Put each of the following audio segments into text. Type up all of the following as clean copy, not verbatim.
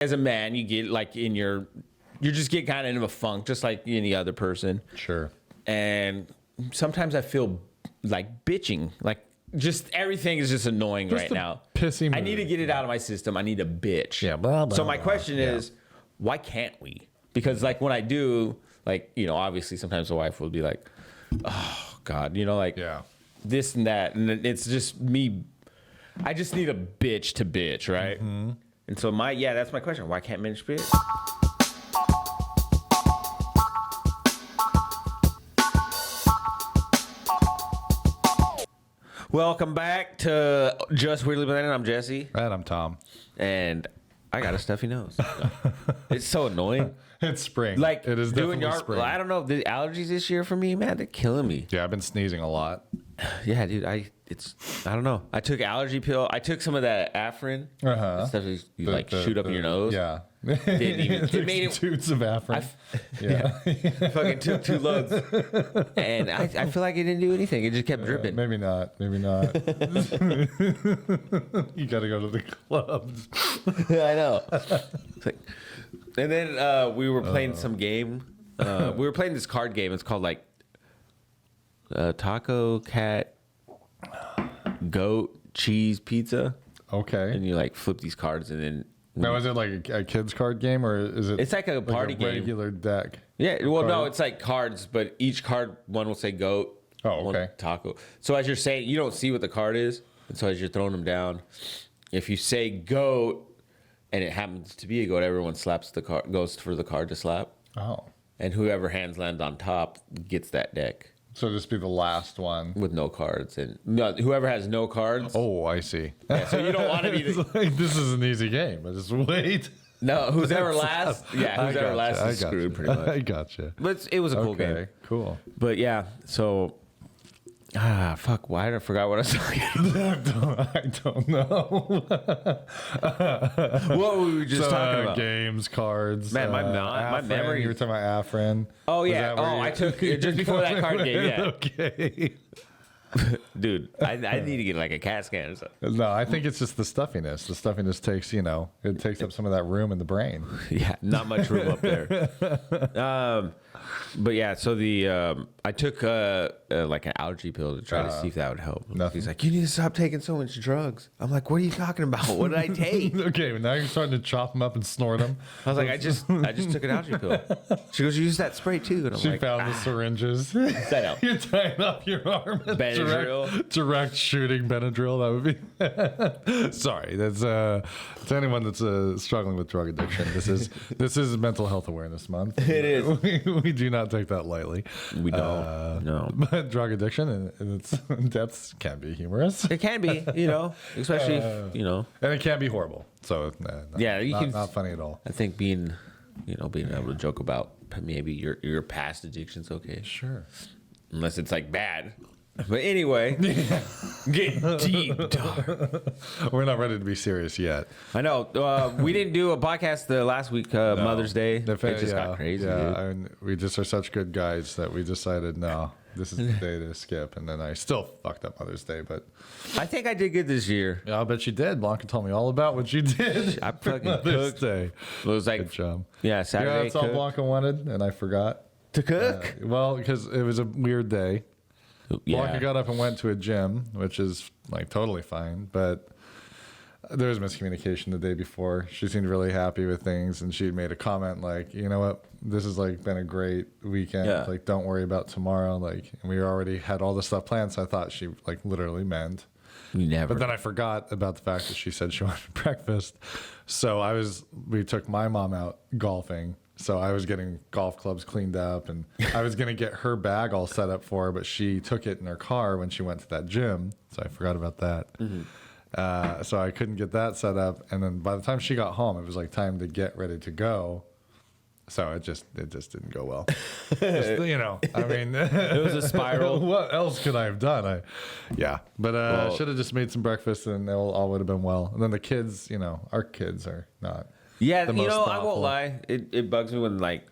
as a man, you get like you just get kind of in a funk, just like any other person. Sure. And sometimes I feel like bitching, like just everything is just annoying Just right a now. pissy mood. I need to get it out of my system. I need to bitch. Yeah, blah, blah, so my blah. question Yeah. is, why can't we? Because like when I do, like, you know, obviously sometimes the wife will be like, oh God, you know, like this and that. And it's just me. I just need a bitch to bitch, right? Mm-hmm. And so that's my question. Why can't men bitch? Welcome back to Just Weirdly Blended. I'm Jesse. And I'm Tom. And I got a stuffy nose. It's so annoying. It's spring. Like, it is doing definitely spring. I don't know. The allergies this year for me, man, they're killing me. Yeah, I've been sneezing a lot. Yeah, dude. I don't know. I took allergy pill. I took some of that Afrin. Uh-huh. Stuff you shoot up in your nose. Yeah. Didn't even, it made it. Toots of Afrin. I fucking took 2 loads. And I feel like it didn't do anything. It just kept dripping. Maybe not. Maybe not. You got to go to the clubs. I know. And then we were playing some game. We were playing this card game. It's called like Taco, Cat, Goat, Cheese, Pizza. Okay. And you like flip these cards and then. Now, is it like a kid's card game or is it? It's like a party game. Regular deck. Yeah. Well, no, it's like cards, but each card, one will say goat. Oh, okay. One taco. So as you're saying, you don't see what the card is. And so as you're throwing them down, if you say goat and it happens to be a goat, everyone slaps the card, goes for the card to slap. Oh. And whoever hands land on top gets that deck. So just be the last one with no cards, and no, whoever has no cards. Oh, I see. Yeah, so you don't want to be. This is an easy game. I just wait. No, who's ever last? Yeah, who's ever last is screwed pretty much. I gotcha. But it was a cool game. Cool. But yeah, so fuck, why did I forgot what I was talking about? I don't know. What were we just talking about? Games, cards. Man, my memory. You were talking about Afrin. Oh yeah. I took it just before that card game. Yeah. Okay. Dude, I need to get like a CAT scan or something. No, I think it's just the stuffiness. The stuffiness takes, it takes up some of that room in the brain. Yeah, not much room up there. But yeah, so I took like an allergy pill to try to see if that would help. Nothing. He's like, you need to stop taking so much drugs. I'm like, what are you talking about? What did I take? Okay, but now you're starting to chop them up and snort them. I was like, I just took an allergy pill. She goes, you use that spray too. And I'm she like, found the syringes. That out. You're tying up your arm. Benadryl. Direct shooting Benadryl. That would be. Sorry, that's to anyone that's struggling with drug addiction. This is Mental Health Awareness Month. It is. We do not take that lightly. We don't. No. But drug addiction and its depths can be humorous. It can be, especially and it can be horrible. So not funny at all. I think being able to joke about maybe your past addiction's okay. Sure. Unless it's like bad. But anyway, get deep, dog. We're not ready to be serious yet. I know. We didn't do a podcast the last week, Mother's Day. It just got crazy. Yeah, I mean, we just are such good guys that we decided, no, this is the day to skip. And then I still fucked up Mother's Day, but I think I did good this year. Yeah, I'll bet you did. Blanca told me all about what you did. I fucking Mother's cooked. Day. It was like, good job. Yeah, Saturday. Yeah, that's all Blanca wanted, and I forgot to cook. Well, because it was a weird day. Yeah. Blanca got up and went to a gym, which is like totally fine, but there was miscommunication the day before. She seemed really happy with things, and she made a comment like, "You know what? This has like been a great weekend. Yeah. Like, don't worry about tomorrow." Like, and we already had all the stuff planned, so I thought she like literally meant. Never. But then I forgot about the fact that she said she wanted breakfast. So we took my mom out golfing. So I was getting golf clubs cleaned up, and I was going to get her bag all set up for her, but she took it in her car when she went to that gym. So I forgot about that. Mm-hmm. So I couldn't get that set up. And then by the time she got home, it was like time to get ready to go. So it just didn't go well. I mean, it was a spiral. What else could I have done? But I should have just made some breakfast, and it all would have been well. And then the kids, our kids are not. Yeah, the most I won't lie. It bugs me when like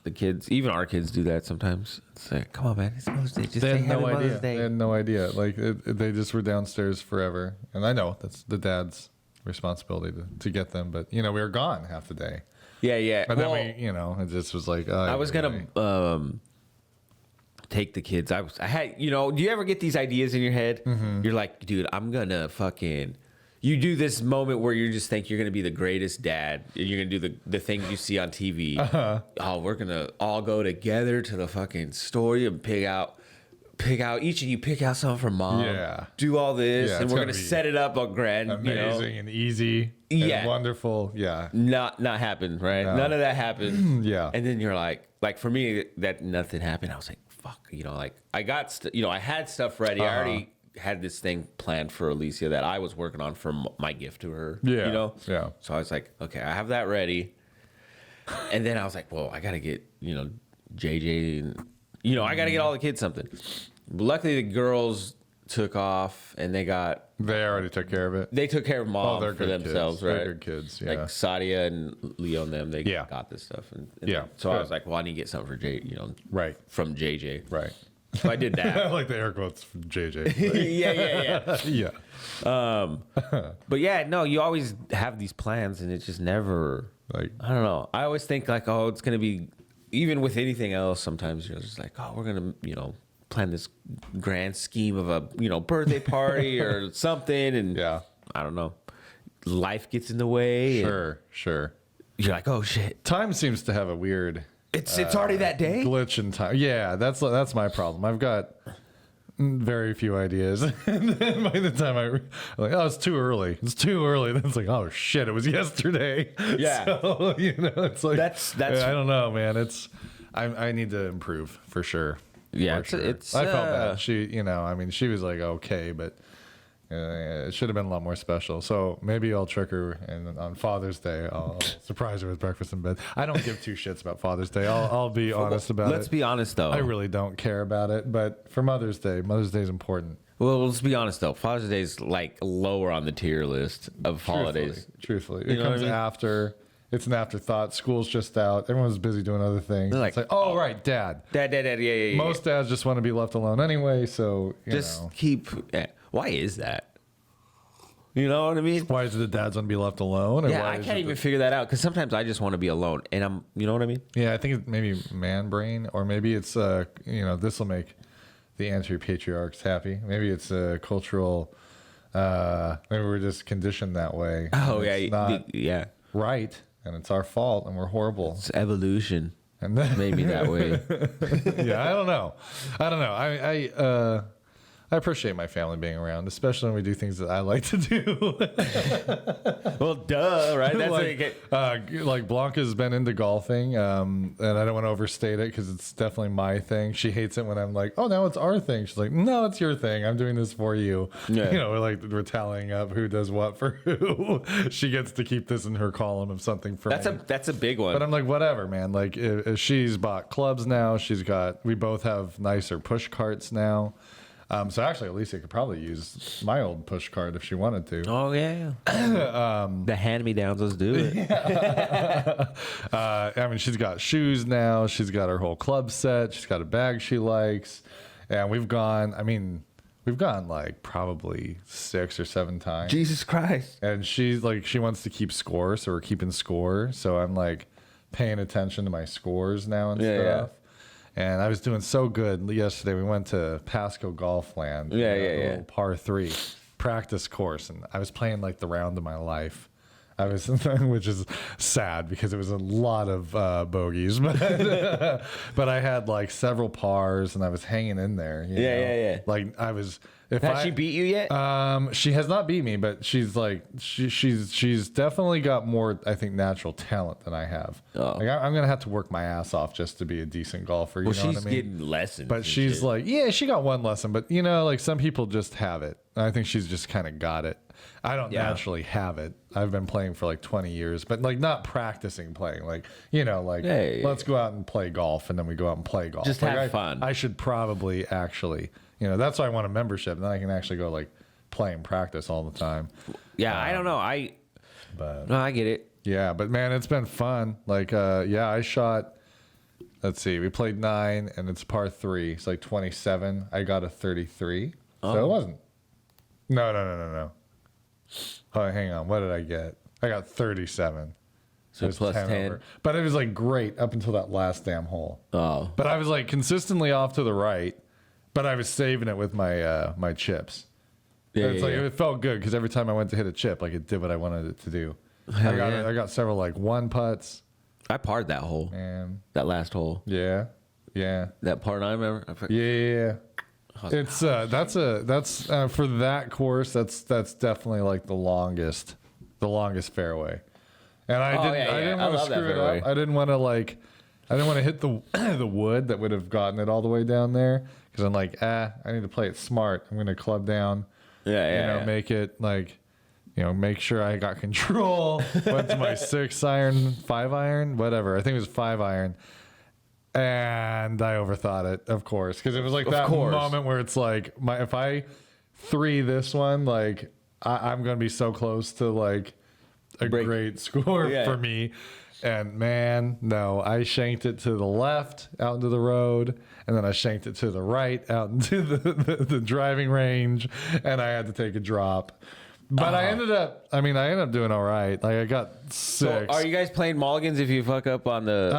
the kids, even our kids, do that sometimes. It's like, come on, man, it's Mother's Day. Just they say had Happy no idea. Mother's Day. They had no idea. Like they just were downstairs forever, and I know that's the dads responsibility to get them. But we were gone half the day. Yeah. And then it just was like, I was gonna take the kids. I had, do you ever get these ideas in your head? Mm-hmm. You're like, dude, I'm gonna fucking. You do this moment where you just think you're gonna be the greatest dad. And you're gonna do the things you see on TV. Oh, we're gonna all go together to the fucking store and pick out each of you pick out something for mom. Yeah. Do all this, and we're gonna set it up on grand, amazing and easy. And wonderful. Yeah. Not happened, right? No. None of that happened. Yeah. And then you're like for me, that nothing happened. I was like, fuck, like I got, I had stuff ready. I already had this thing planned for Alicia that I was working on for my gift to her. Yeah. Yeah. So I was like, okay, I have that ready. And then I was like, well, I got to get, JJ and, I got to get all the kids something. Luckily, the girls took off and they already took care of it. They took care of mom for themselves, kids. right? They're good kids, yeah. Like Sadia and Leo and them, they got this stuff. And so I was like, well, I need to get something for right, from JJ. Right. So I did that. I like the air quotes from JJ. Yeah. But yeah, no, you always have these plans and it's just never, I don't know. I always think like, oh, it's going to be, even with anything else, sometimes you're just like, oh, we're going to, plan this grand scheme of a birthday party or something, and I don't know, life gets in the way. Sure. You're like, oh shit, time seems to have a weird. It's already that day. Glitch in time. Yeah, that's my problem. I've got very few ideas, and then by the time I'm like, oh, it's too early. Then it's like, oh shit, it was yesterday. Yeah. So it's like that's. I don't know, man. I need to improve for sure. Yeah, I felt bad. She, she was like, okay, but it should have been a lot more special. So maybe I'll trick her, and on Father's Day, I'll surprise her with breakfast in bed. I don't give two shits about Father's Day. I'll be honest about it. Let's be honest, though. I really don't care about it, but for Mother's Day is important. Well, let's be honest, though. Father's Day is like lower on the tier list of holidays. Truthfully. It comes after. It's an afterthought. School's just out. Everyone's busy doing other things. It's like, oh, right, dad. Dad, yeah. Most dads just want to be left alone anyway, so, keep... Why is that? You know what I mean? Why is it the dads want to be left alone? Yeah, I can't even figure that out, because sometimes I just want to be alone, and I'm... You know what I mean? Yeah, I think it's maybe man brain, or maybe it's, this will make the anti-patriarchs happy. Maybe it's a cultural... maybe we're just conditioned that way. Oh, yeah. Right. And it's our fault, and we're horrible. It's evolution. And then made me that way. Yeah, I don't know. I appreciate my family being around, especially when we do things that I like to do. Well, duh, right? That's like Blanca's been into golfing, and I don't want to overstate it because it's definitely my thing. She hates it when I'm like, "Oh, now it's our thing." She's like, "No, it's your thing. I'm doing this for you." Yeah. We're tallying up who does what for who. She gets to keep this in her column of something for me. That's a big one. But I'm like, whatever, man. Like, if she's bought clubs now. We both have nicer push carts now. So actually, Alicia could probably use my old push cart if she wanted to. Oh yeah. The hand-me-downs, let's do it. She's got shoes now. She's got her whole club set. She's got a bag she likes, and we've gone like probably 6 or 7 times. Jesus Christ. And she's like, she wants to keep score, so we're keeping score. So I'm like paying attention to my scores now and stuff. Yeah. And I was doing so good yesterday. We went to Pasco Golfland. Little par 3 practice course, and I was playing like the round of my life. Which is sad because it was a lot of bogeys, but I had like several pars and I was hanging in there. Yeah. Like I was. Has she beat you yet? She has not beat me, but she's like she's definitely got more, I think, natural talent than I have. Oh. Like I'm gonna have to work my ass off just to be a decent golfer. You know she's what I mean? getting lessons, but she's shit. Like, yeah, she got one lesson, but like some people just have it. I think she's just kind of got it. I don't naturally have it. I've been playing for like 20 years, but like not practicing playing. Like, let's go out and play golf, and then we go out and play golf. Just have fun. I should probably actually, that's why I want a membership. Then I can actually go like play and practice all the time. Yeah, I don't know. No, I get it. Yeah, but man, it's been fun. Like, I shot. Let's see, we played 9, and it's par 3. It's like 27. I got a 33, so it wasn't. No. Oh, hang on. What did I get? I got 37. So It was plus 10. over. But it was like great up until that last damn hole. Oh. But I was like consistently off to the right, but I was saving it with my my chips. Yeah, It's yeah, like yeah. it felt good because every time I went to hit a chip, like it did what I wanted it to do. Hell yeah. I got several like one putts. I parred that hole. And That last hole. yeah. That part I remember. Yeah. It's that's for that course. That's definitely like the longest fairway. And I didn't want to screw it up. I didn't want to hit the the wood that would have gotten it all the way down there because I'm like, I need to play it smart. I'm gonna club down. Make it like, make sure I got control. Went to my 6 iron, 5 iron, whatever. I think it was 5 iron. And I overthought it, of course, because it was like that moment where it's like, if I 3 this one, like I'm gonna be so close to like a great score for me. And man, no, I shanked it to the left out into the road, and then I shanked it to the right out into the driving range, and I had to take a drop. But I ended up doing all right. Like I got 6. So are you guys playing mulligans if you fuck up on the?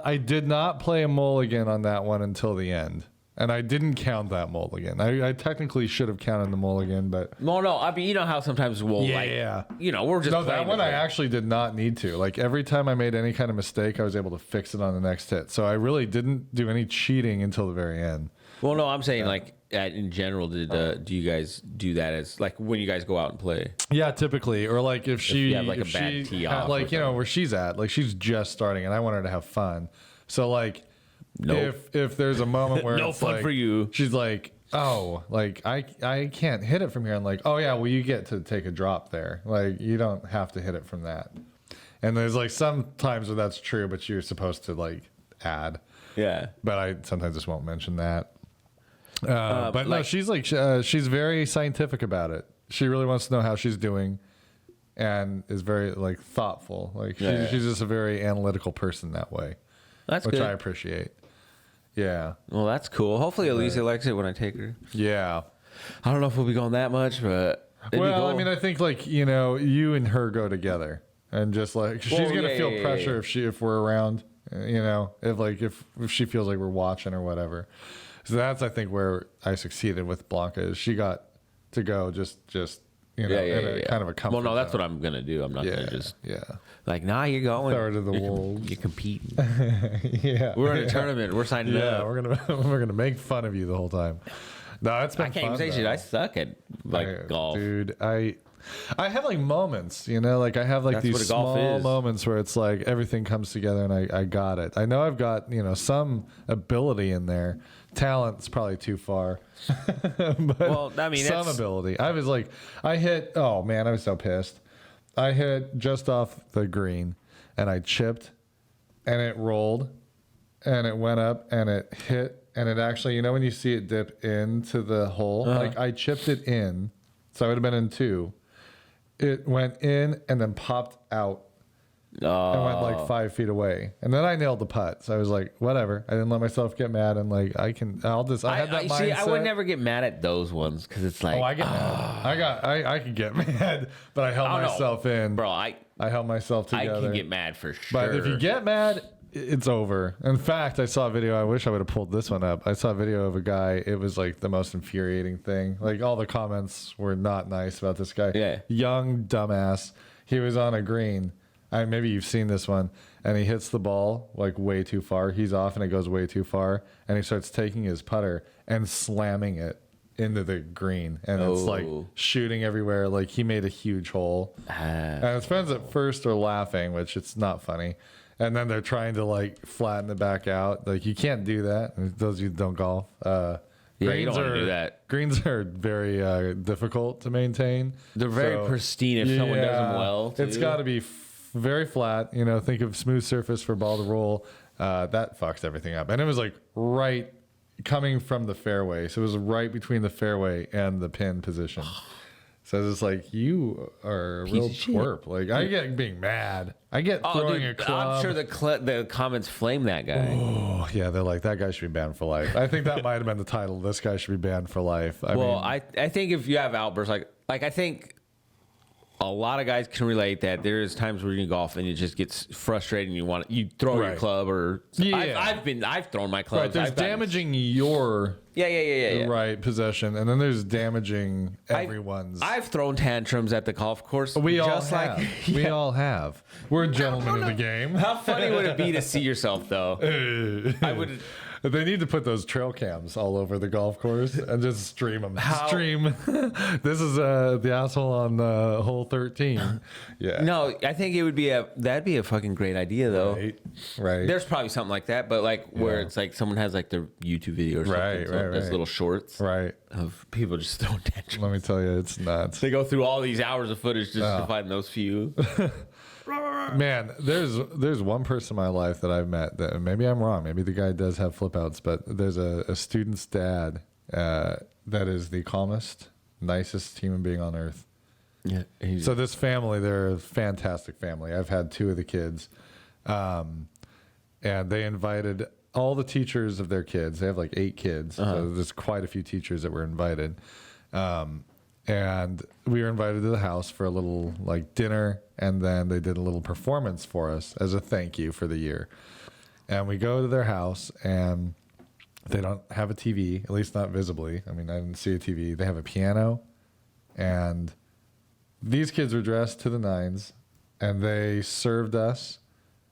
I did not play a mulligan on that one until the end, and I didn't count that mulligan. I technically should have counted the mulligan, but No. I mean, you know how sometimes we'll we're just no. playing That one the I game. actually did not need to. Like every time I made any kind of mistake, I was able to fix it on the next hit. So I really didn't do any cheating until the very end. Well, no, I'm saying like in general, do you guys do that as like when you guys go out and play? Yeah, typically, or like if you have, like, a bad tee off or something. where she's at, like she's just starting, and I want her to have fun. So like, if there's a moment where No it's fun like, for you. she's like, oh, like I can't hit it from here. I'm like, oh yeah, well you get to take a drop there. Like you don't have to hit it from that. And there's like some times where that's true, but you're supposed to like add. Yeah. But I sometimes just won't mention that. But no, like- she's like she's very scientific about it. She really wants to know how she's doing, and is very like thoughtful. Like she's just a very analytical person that way, That's which good. I appreciate. Yeah, Well, that's cool. Hopefully, Alicia likes it when I take her. yeah. I don't know if we'll be going that much, but it'd be Well, cool. I mean, I think like you and her go together, and just like she's gonna feel pressure if we're around. If she feels like we're watching or whatever. So that's I think where I succeeded with Blanca is she got to go just in a kind of a comfort. Well, no, that's zone. what I'm gonna do. I'm not gonna just Yeah. like, nah, you're going. Throw her to the wolves. You're competing. Yeah. We're in a tournament. We're signing Yeah, up. we're gonna make fun of you the whole time. No, it's been I can't fun, even say shit. though. I suck at golf. Dude, I have like moments, like I have like That's what these a golf small is. moments where it's like everything comes together and I got it. I know I've got, some ability in there. Talent's probably too far. But Well, I mean, some that's- ability. I was like, oh man, I was so pissed. I hit just off the green and I chipped and it rolled and it went up and it hit and it actually, when you see it dip into the hole, like I chipped it in, so I would have been in 2. It went in and then popped out and went like 5 feet away. And then I nailed the putt. So I was like, whatever. I didn't let myself get mad. And like, I had that mindset. See, I would never get mad at those ones because it's like, Oh, I get mad. I could get mad, but I held I don't know. myself in. bro, I held myself together. can get mad for sure. But if you get mad, it's over. In fact, I saw a video. I wish I would have pulled this one up. I saw a video of a guy. It was like the most infuriating thing. Like all the comments were not nice about this guy. Yeah. Young dumbass. He was on a green. Maybe you've seen this one. And he hits the ball like way too far. He's off and it goes way too far. And he starts taking his putter and slamming it into the green. And it's like shooting everywhere. Like he made a huge hole. And his friends at first are laughing, which it's not funny. And then they're trying to like flatten it back out. Like you can't do that. Those of you who don't golf. you don't want to do that. Greens are very difficult to maintain. They're very pristine if someone does them well. Too. It's got to be very flat. Think of smooth surface for ball to roll. That fucks everything up. And it was like right coming from the fairway. So it was right between the fairway and the pin position. So it's just like, you are a real twerp. Like, I get being mad. I get throwing a club. I'm sure the comments flame that guy. Oh, yeah, they're like, that guy should be banned for life. I think that might have been the title. This guy should be banned for life. I I think if you have outbursts, like I think a lot of guys can relate that there is times where you golf and it just gets frustrating. You throw your club or I've thrown my club. Right, there's damaging your right possession, and then there's damaging everyone's. I've thrown tantrums at the golf course. We all have. We all have. We're gentlemen of the game. How funny would it be to see yourself though? I would. They need to put those trail cams all over the golf course and just stream them. Stream. This is the asshole on hole 13. Yeah. No, I think that'd be a fucking great idea though. Right. There's probably something like that, but like where it's like someone has like their YouTube video or something. Right. There's little shorts. Right. Of people just throwing tantrums. Let me tell you, it's nuts. They go through all these hours of footage just to find those few. Man, there's one person in my life that I've met that maybe I'm wrong. Maybe the guy does have flip outs, but there's a student's dad that is the calmest, nicest human being on earth. Yeah. So this family, they're a fantastic family. I've had 2 of the kids, and they invited all the teachers of their kids. They have like 8 kids, so there's quite a few teachers that were invited. And we were invited to the house for a little like dinner, and then they did a little performance for us as a thank you for the year. And we go to their house, and they don't have a TV, at least not visibly. I mean, I didn't see a TV. They have a piano, and these kids were dressed to the nines, and they served us.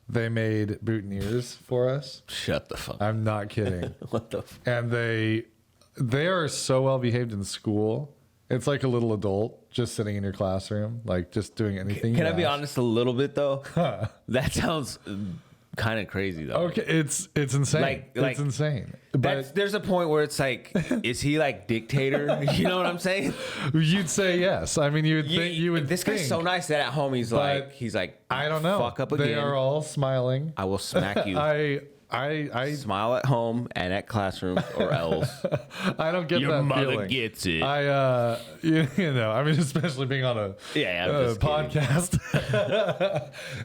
They made boutonnieres for us. Shut the fuck up. I'm not kidding. What the fuck? And they are so well behaved in school. It's like a little adult just sitting in your classroom, like just doing anything. Can I be honest a little bit though? That sounds kind of crazy though. Okay, it's insane. It's insane. But there's a point where it's like, is he like dictator? You know what I'm saying? You'd say yes. I mean, you would. This guy's so nice that at home he's like, I don't know. Fuck up again. They are all smiling. I will smack you. I smile at home and at classroom or else. I don't get your that mother feeling. Gets it. You know, I mean, especially being on a podcast.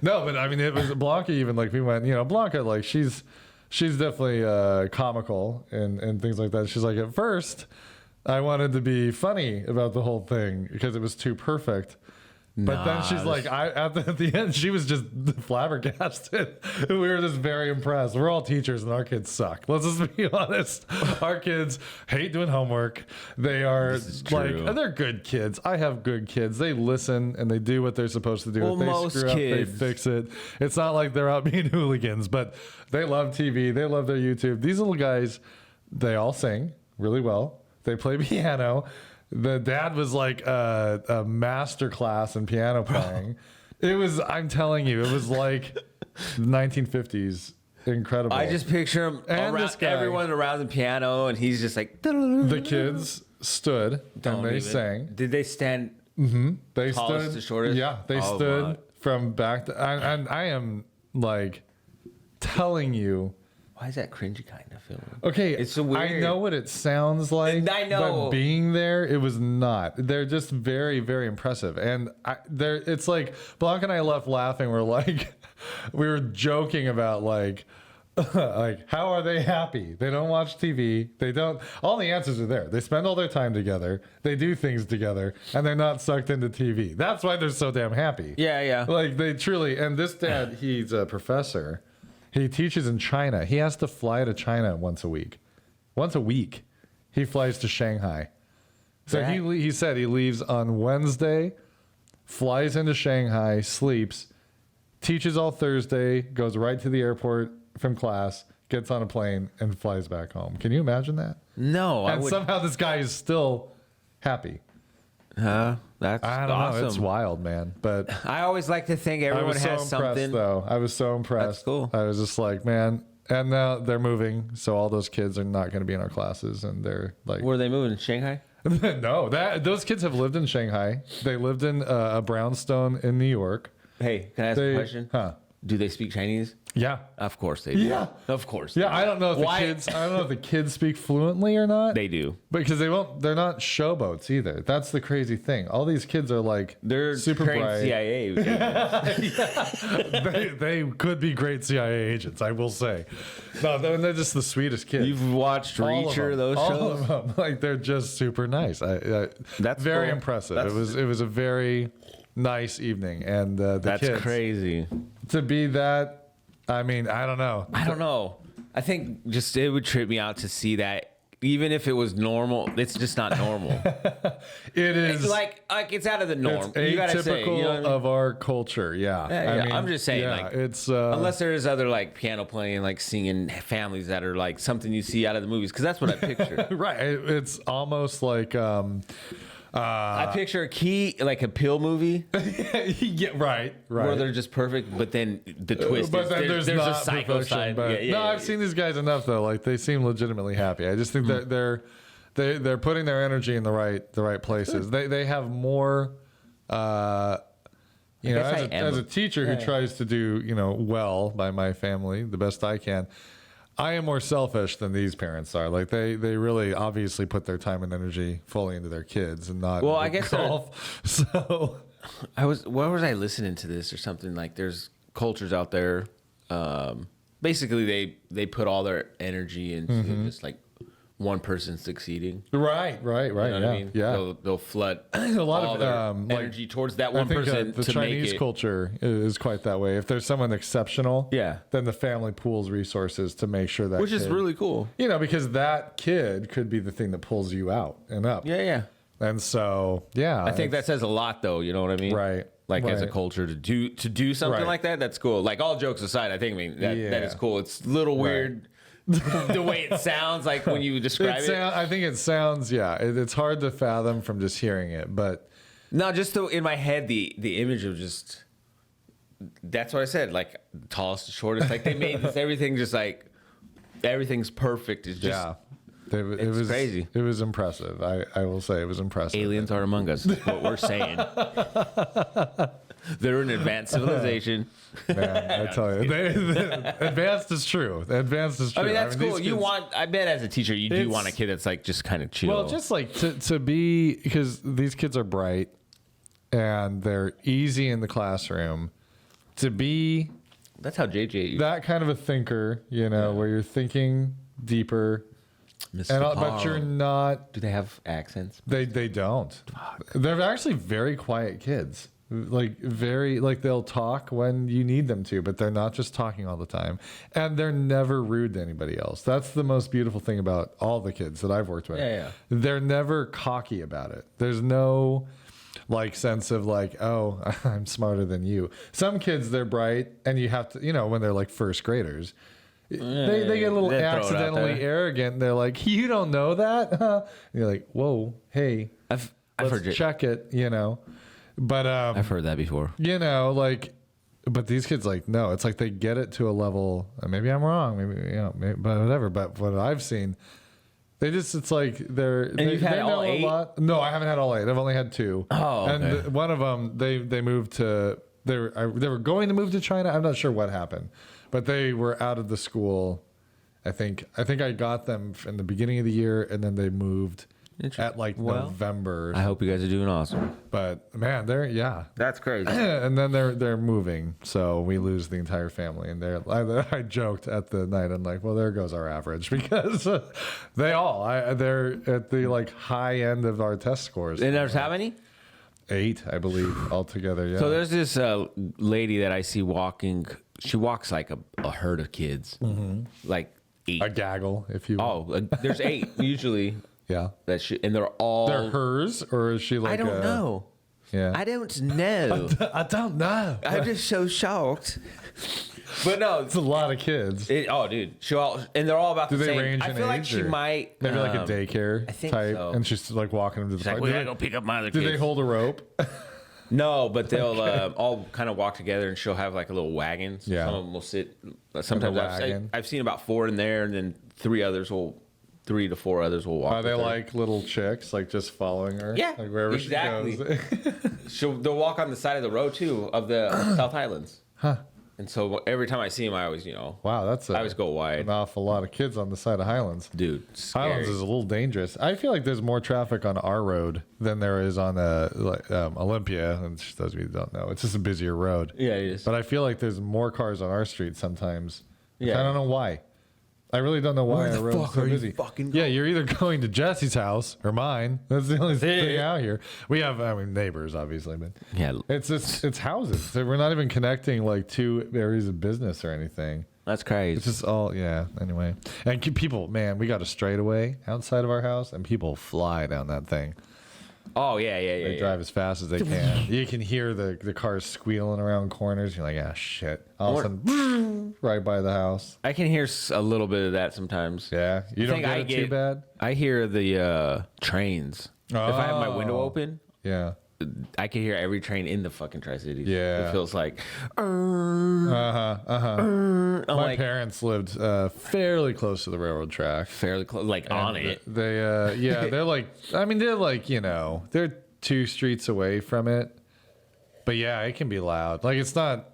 No, but I mean, it was Blanca. Even like we went, Blanca, like she's definitely comical and things like that. She's like, at first, I wanted to be funny about the whole thing because it was too perfect. But then she's like, at the end, she was just flabbergasted. We were just very impressed. We're all teachers and our kids suck. Let's just be honest. Our kids hate doing homework. They are they're good kids. I have good kids. They listen and they do what they're supposed to do. Well, if they most screw up, they kids. fix it. It's not like they're out being hooligans, but they love TV. They love their YouTube. These little guys, they all sing really well. They play piano. The dad was like a master class in piano playing. It was, I'm telling you, it was like the 1950s. Incredible. I just picture him everyone around the piano, and he's just like. The kids stood and they sang. Did they stand? Mm-hmm. They tallest stood. To shortest? Yeah, they stood from back to. And I am like telling you. Why is that cringy kind of feeling? Okay, it's so weird. I know what it sounds like. I know, but being there, it was not. They're just very, very impressive, and it's like Blanca and I left laughing. We're like, we were joking about like how are they happy? They don't watch TV. They don't. All the answers are there. They spend all their time together. They do things together, and they're not sucked into TV. That's why they're so damn happy. Yeah. Like they truly. And this dad, he's a professor. He teaches in China. He has to fly to China once a week. Once a week, he flies to Shanghai. So he said he leaves on Wednesday, flies into Shanghai, sleeps, teaches all Thursday, goes right to the airport from class, gets on a plane, and flies back home. Can you imagine that? No. And somehow this guy is still happy. That's I don't awesome. know. It's wild, man. But I always like to think everyone has something. Though I was so impressed. That's cool. I was just like, man. And now they're moving, so all those kids are not going to be in our classes, and they're like, were they moving to Shanghai? No, those kids have lived in Shanghai. They lived in a brownstone in New York. Hey, can I ask a question? Huh? Do they speak Chinese? Yeah. Of course they do. Yeah. Of course. Yeah, I don't know if the kids speak fluently or not. They do. Because they're not showboats either. That's the crazy thing. All these kids are like they're super bright. CIA. They could be great CIA agents, I will say. No, they're just the sweetest kids. You've watched Reacher, those shows? All of them. Like they're just super nice. That's very cool. impressive. It was a very nice evening. And the That's kids, crazy. to be that, I mean, I don't know. I don't know. I think just it would trip me out to see that. Even if it was normal, it's just not normal. It is It's like it's out of the norm. It's You gotta atypical say, you know what I mean? of our culture. Yeah. Yeah, I yeah. mean, I'm just saying, yeah, like, it's unless there is other like piano playing, like singing families that are like something you see out of the movies, because that's what I picture. right. It's almost like I picture like a pill movie yeah, right. where they're just perfect, but then the twist But is then there's a not psycho perfection, side. but I've seen these guys enough though. Like they seem legitimately happy. I just think that they're putting their energy in the right places. They have more. You know, as a teacher who tries to do well by my family the best I can, I am more selfish than these parents are. Like they really obviously put their time and energy fully into their kids and not. Well, I guess golf. So where was I listening to this or something? Like there's cultures out there. Basically, they put all their energy into just like one person succeeding. right. You know what I mean? Yeah. They'll flood a lot all of their energy towards that I one think, person the to Chinese make it. culture is quite that way. If there's someone exceptional, Yeah. then the family pools resources to make sure that Which is kid- really cool. because that kid could be the thing that pulls you out and up. Yeah. And so, yeah, I think that says a lot, though. You know what I mean? Right. Like as a right. culture to do something Right. like that. That's cool. Like all jokes aside, I think that is Yeah. cool. It's a little weird the way it sounds like when you describe it. I think it sounds, it's hard to fathom from just hearing it, but No, just in my head, the image of just that's what I said. Like tallest to shortest. Like they made this everything just like everything's perfect. It's just it was crazy. It was impressive. I will say it was impressive. aliens are among us. Is what we're saying. They're an advanced civilization. Man, I tell you, advanced is true. Advanced is true. I mean, that's cool. these kids- I bet as a teacher, you do It's- want a kid that's like just kind of chill. Well, just like to be, because these kids are bright and they're easy in the classroom. To be that's how JJ. that kind of a thinker, where you're thinking deeper, but you're not. Do they have accents? They don't. They're actually very quiet kids. Like they'll talk when you need them to, but they're not just talking all the time, and they're never rude to anybody else. That's the most beautiful thing about all the kids that I've worked with. Yeah. They're never cocky about it. There's no sense of like, oh, I'm smarter than you. Some kids, they're bright, and you have to, when they're like first graders, they get a little They throw it out accidentally there. arrogant. And they're like, you don't know that? Huh? And you're like, whoa, hey, I've let's heard it. check it, But I've heard that before. but these kids no, it's like they get it to a level. Maybe I'm wrong, maybe, but whatever. But what I've seen, it's like you've had all know 8? a lot. No, I haven't had all 8. I've only had 2. Oh, okay. And one of them they moved to. They were going to move to China. I'm not sure what happened, but they were out of the school. I think I got them in the beginning of the year, and then they moved at November. I hope you guys are doing awesome. But man, That's crazy. and then they're moving, so we lose the entire family. And I joked at the night, I'm like, well, there goes our average, because they're at the high end of our test scores. And there's how many? 8, I believe, altogether. Yeah. So there's this lady that I see walking. She walks like a herd of kids, like 8. a gaggle, if you will. Oh, there's 8 usually. Yeah. And they're all. They're hers, or is she like? I don't know. Yeah. I don't know. I don't know. I'm just so shocked. But no, It's a lot of kids. dude, and they're all about Do the they same. range I in feel like age, she or might maybe like a daycare I think type, so. and she's like walking them to the She's like, park. we gotta go pick up my other Do kids. they hold a rope? No, but they'll all kind of walk together, and she'll have like a little wagon. So Yeah. some of them will sit. Sometimes wagon. I've seen about 4 in there, and then 3 to 4 others will walk. Are they with her. like little chicks, like just following her? Yeah, Like wherever exactly. she goes. They'll walk on the side of the road too of the South Highlands. Huh. And so every time I see them, I always, Wow, that's I always go wide. an awful lot of kids on the side of Highlands. Dude, scary. Highlands is a little dangerous. I feel like there's more traffic on our road than there is on Olympia. And just those of you who don't know, it's just a busier road. Yeah, it is. But I feel like there's more cars on our street sometimes. Yeah. I don't know why. I really don't know why Where I the rode fuck so are you busy. fucking Yeah, going? you're either going to Jesse's house or mine. That's the only thing out here. We have, neighbors, obviously, but Yeah. it's houses. So we're not even connecting like two areas of business or anything. That's crazy. It's just all, yeah, anyway. And people, man, we got a straightaway outside of our house, and people fly down that thing. Oh, yeah. They drive as fast as they can. You can hear the cars squealing around corners. You're like, ah, shit. All of a sudden, right by the house. I can hear a little bit of that sometimes. Yeah. You don't get it too bad? I hear the trains. If I have my window open, Yeah. I can hear every train in the fucking Tri-Cities. Yeah. It feels like... My parents lived fairly close to the railroad track. Fairly close, like on it. They're like, they're 2 streets away from it. But yeah, it can be loud. Like, it's not,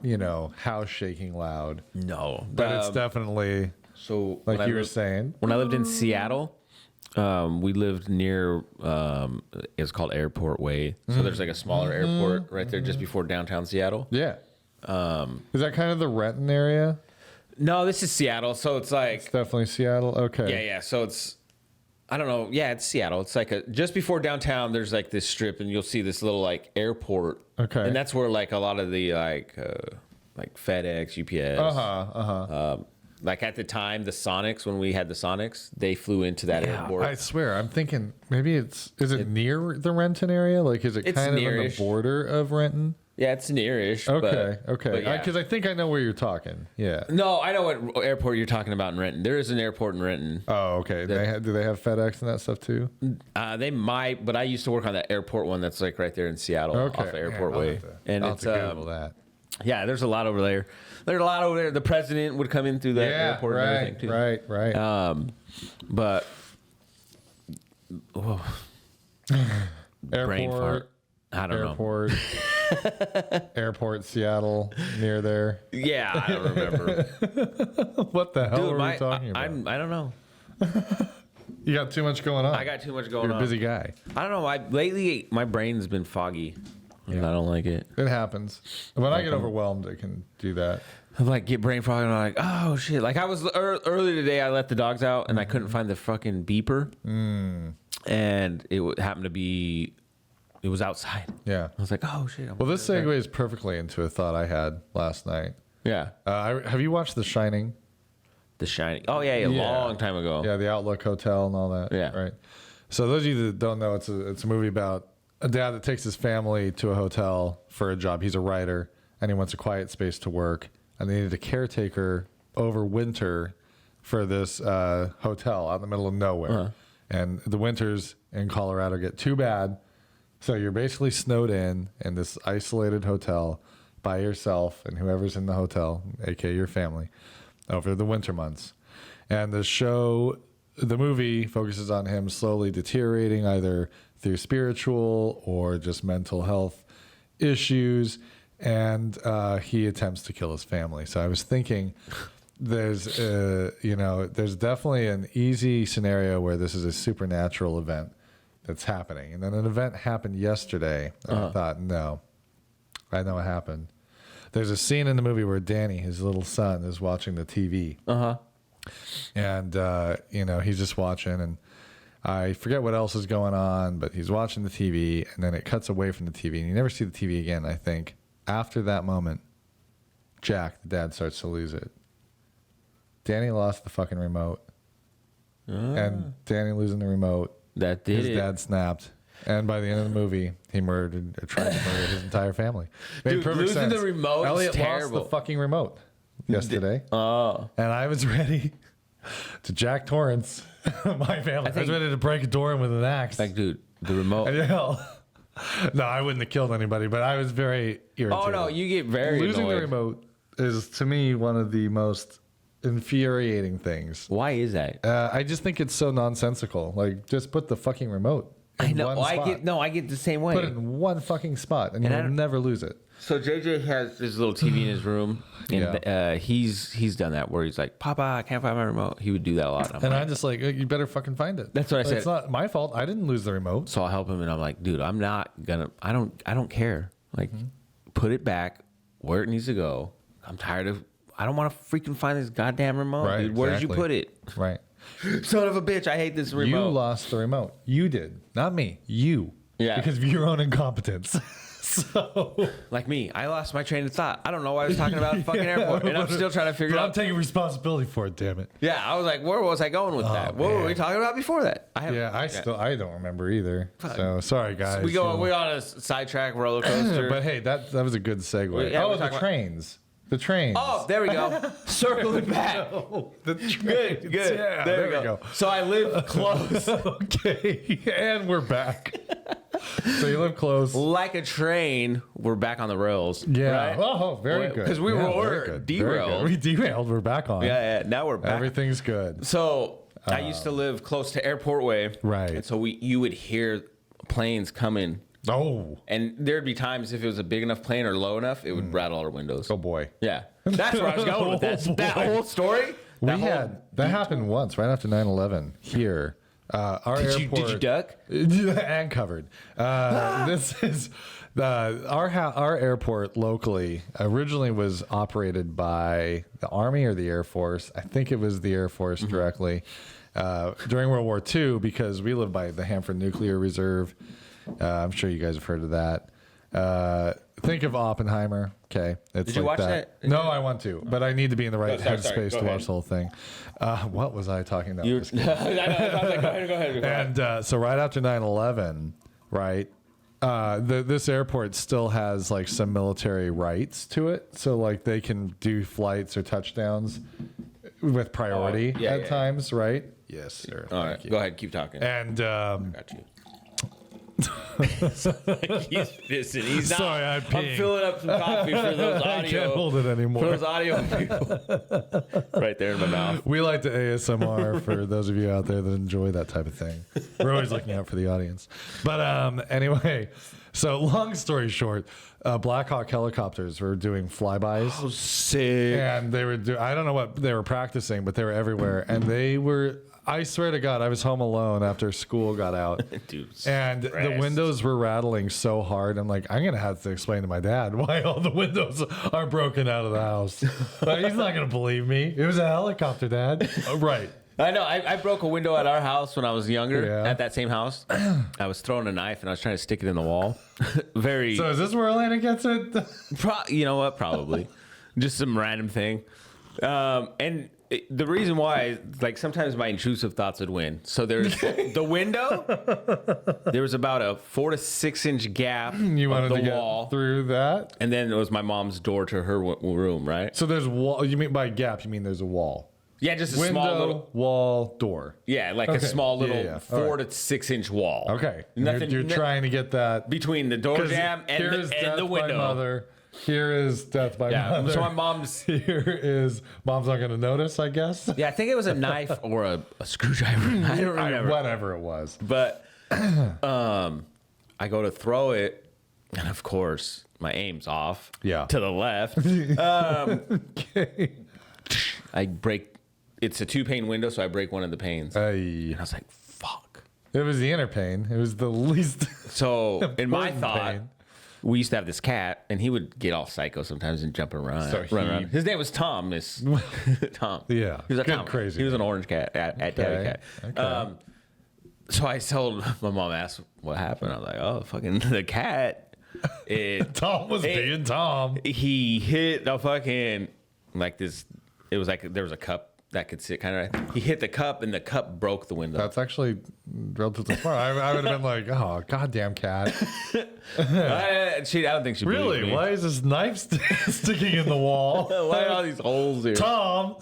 house shaking loud. No. But it's definitely, so like you were saying. When I lived in Seattle, we lived near, it's called Airport Way. So there's like a smaller airport right there just before downtown Seattle. Yeah. Is that kind of the Renton area? No, this is Seattle. So it's like... It's definitely Seattle. Okay. Yeah. So it's... I don't know. Yeah, it's Seattle. It's like just before downtown, there's like this strip and you'll see this little like airport. Okay. And that's where like a lot of the like FedEx, UPS. Like at the time, the Sonics, when we had the Sonics, they flew into that airport. I swear, I'm thinking maybe is it near the Renton area? Like, is it kind of on the border of Renton? Yeah, it's nearish. Okay. Yeah. Because I think I know where you're talking. Yeah. No, I know what airport you're talking about in Renton. There is an airport in Renton. Oh, okay. Do they have FedEx and that stuff too? They might, but I used to work on that airport one that's like right there in Seattle, off of Airport Way. I'll have to Google that. Yeah, there's a lot over there. There's a lot over there. The president would come in through that airport and everything too. Right. But brain fart. I don't know. Airport, Seattle, near there. Yeah, I don't remember. What the hell were we talking about? I don't know. You got too much going on. I got too much going on. You're a busy guy. I don't know. Lately, my brain's been foggy. And I don't like it. It happens. When I get overwhelmed, it can do that. I'm like, get brain fog, and I'm like, oh shit. Like I was earlier today, I let the dogs out, and I couldn't find the fucking beeper. And it happened to be, it was outside. Yeah. I was like, oh shit. Well, this segues perfectly into a thought I had last night. Yeah. Have you watched The Shining? The Shining. Oh yeah, long time ago. Yeah, the Outlook Hotel and all that. Yeah. Right. So those of you that don't know, it's a movie about a dad that takes his family to a hotel for a job. He's a writer and he wants a quiet space to work. And they needed a caretaker over winter for this hotel out in the middle of nowhere. And the winters in Colorado get too bad. So you're basically snowed in this isolated hotel by yourself and whoever's in the hotel, aka your family, over the winter months. And the movie focuses on him slowly deteriorating either through spiritual or just mental health issues. And he attempts to kill his family. So I was thinking there's definitely an easy scenario where this is a supernatural event that's happening. And then an event happened yesterday. And I thought, no, I know what happened. There's a scene in the movie where Danny, his little son, is watching the TV. And, he's just watching. And I forget what else is going on, but he's watching the TV. And then it cuts away from the TV. And you never see the TV again, I think. After that moment, Jack, the dad, starts to lose it. Danny lost the fucking remote. And Danny losing the remote, his dad snapped. And by the end of the movie, he tried to murder his entire family. Made perfect losing sense. the remote Elliot is terrible. lost the fucking remote yesterday. Oh. And I was ready to Jack Torrance my family. I was ready to break a door in with an axe. Like, dude, the remote. No, I wouldn't have killed anybody, but I was very irritated. Oh, no, you get very Losing annoyed. the remote is, to me, one of the most infuriating things. Why is that? I just think it's so nonsensical. Like, just put the fucking remote in one spot. I get the same way. Put it in one fucking spot, and you'll never lose it. So JJ has this little TV in his room, and he's done that where he's like, Papa, I can't find my remote. He would do that a lot. I'm just like, you better fucking find it. That's what I said. It's not my fault. I didn't lose the remote. So I'll help him, and I'm like, dude, I'm not gonna. I don't care. Like, put it back where it needs to go. I'm tired of I don't want to freaking find this goddamn remote, Right, dude. Where did you put it? Right. Son of a bitch! I hate this remote. You lost the remote. You did, not me. You. Yeah. Because of your own incompetence. So, like me, I lost my train of thought. I don't know why I was talking about a fucking airport, and I'm still trying to figure but it I'm out. taking responsibility for it. Damn it. Yeah, I was like, where was I going with that? What were we talking about before that? I don't remember either. So sorry, guys. We on a sidetrack roller coaster. But hey, that was a good segue. Yeah, the trains. The trains. Oh, there we go. Circling back. The trains. Good. Yeah, there we go. So I live close. Okay, and we're back. So you live close. Like a train, we're back on the rails. Yeah. Right? Oh, very good. Because we very were good, derailed. We derailed. We're back on. Yeah. Now we're back. Everything's good. So I used to live close to Airport Way. Right. And so you would hear planes coming. Oh. And there'd be times if it was a big enough plane or low enough, it would rattle our windows. Oh boy. Yeah. That's where I was going with that. Oh, That boy. whole story. That happened once, right after 9/11 here. Our airport. Did you duck? And covered. This is our airport locally originally was operated by the Army or the Air Force. I think it was the Air Force directly during World War II, because we live by the Hanford Nuclear Reserve. I'm sure you guys have heard of that. Think of Oppenheimer. Okay, it's Did you watch that? No, I want to, but I need to be in the right sorry. headspace Go to ahead. watch the whole thing. What was I talking about? I was like, go ahead. And so right after 9/11, right, this airport still has like some military rights to it. So like they can do flights or touchdowns with priority at times, right? Yes, sir. All right, go ahead, keep talking. And Got you. He's pissing. He's not. Sorry, I'm peeing. I'm filling up some coffee for those audio. I can't hold it anymore. For those audio people. Right there in my mouth. We like to ASMR for those of you out there that enjoy that type of thing. We're always looking out for the audience. But anyway, so long story short, Black Hawk helicopters were doing flybys. Oh, sick. And they were I don't know what they were practicing, but they were everywhere. And they were, I swear to God, I was home alone after school got out. Dude, and the windows were rattling so hard. I'm like, I'm going to have to explain to my dad why all the windows are broken out of the house. But he's not going to believe me. It was a helicopter, Dad. Right. I know. I broke a window at our house when I was younger. Yeah. At that same house, I was throwing a knife and I was trying to stick it in the wall. Very. So is this where Elena gets it? You know what? Probably. Just some random thing. The reason why is, like, sometimes my intrusive thoughts would win. So there's the window. There was about a 4 to 6 inch gap You wanted of the to wall, get through that? and then it was my mom's door to her room. Right? So there's wall. You mean by gap, you mean there's a wall? Yeah, just a Window, small little. wall, door. Yeah, like Okay. a small little Yeah. All 4 right. to 6 inch wall. Okay. Nothing. You're trying to get that. between the door 'Cause jam and here is the death window. by mother. Here is death by Yeah. mother. So my mom's. Here is mom's not going to notice, I guess. Yeah, I think it was a knife or a screwdriver. I don't remember. Whatever it was. But I go to throw it, and of course my aim's off. Yeah. To the left. Okay. I break. It's a 2-pane window, so I break one of the panes. Ay. And I was like, "Fuck." It was the inner pane. It was the least. So in my important thought, pain. we used to have this cat, and he would get all psycho sometimes and jump around. So run he- around. His name was Tom. Tom. Yeah, He was a good Tom. crazy He was an orange cat, at tabby cat. Okay. So I told my mom, asked what happened. I was like, "Oh, fucking the cat." Tom was being Tom. He hit a fucking like this. It was like there was a cup that could sit kind of. He hit the cup, and the cup broke the window. That's actually relatively smart. I would have been like, oh, goddamn cat. I don't think she believed Really? me. Why is this knife sticking in the wall? Why are all these holes here? Tom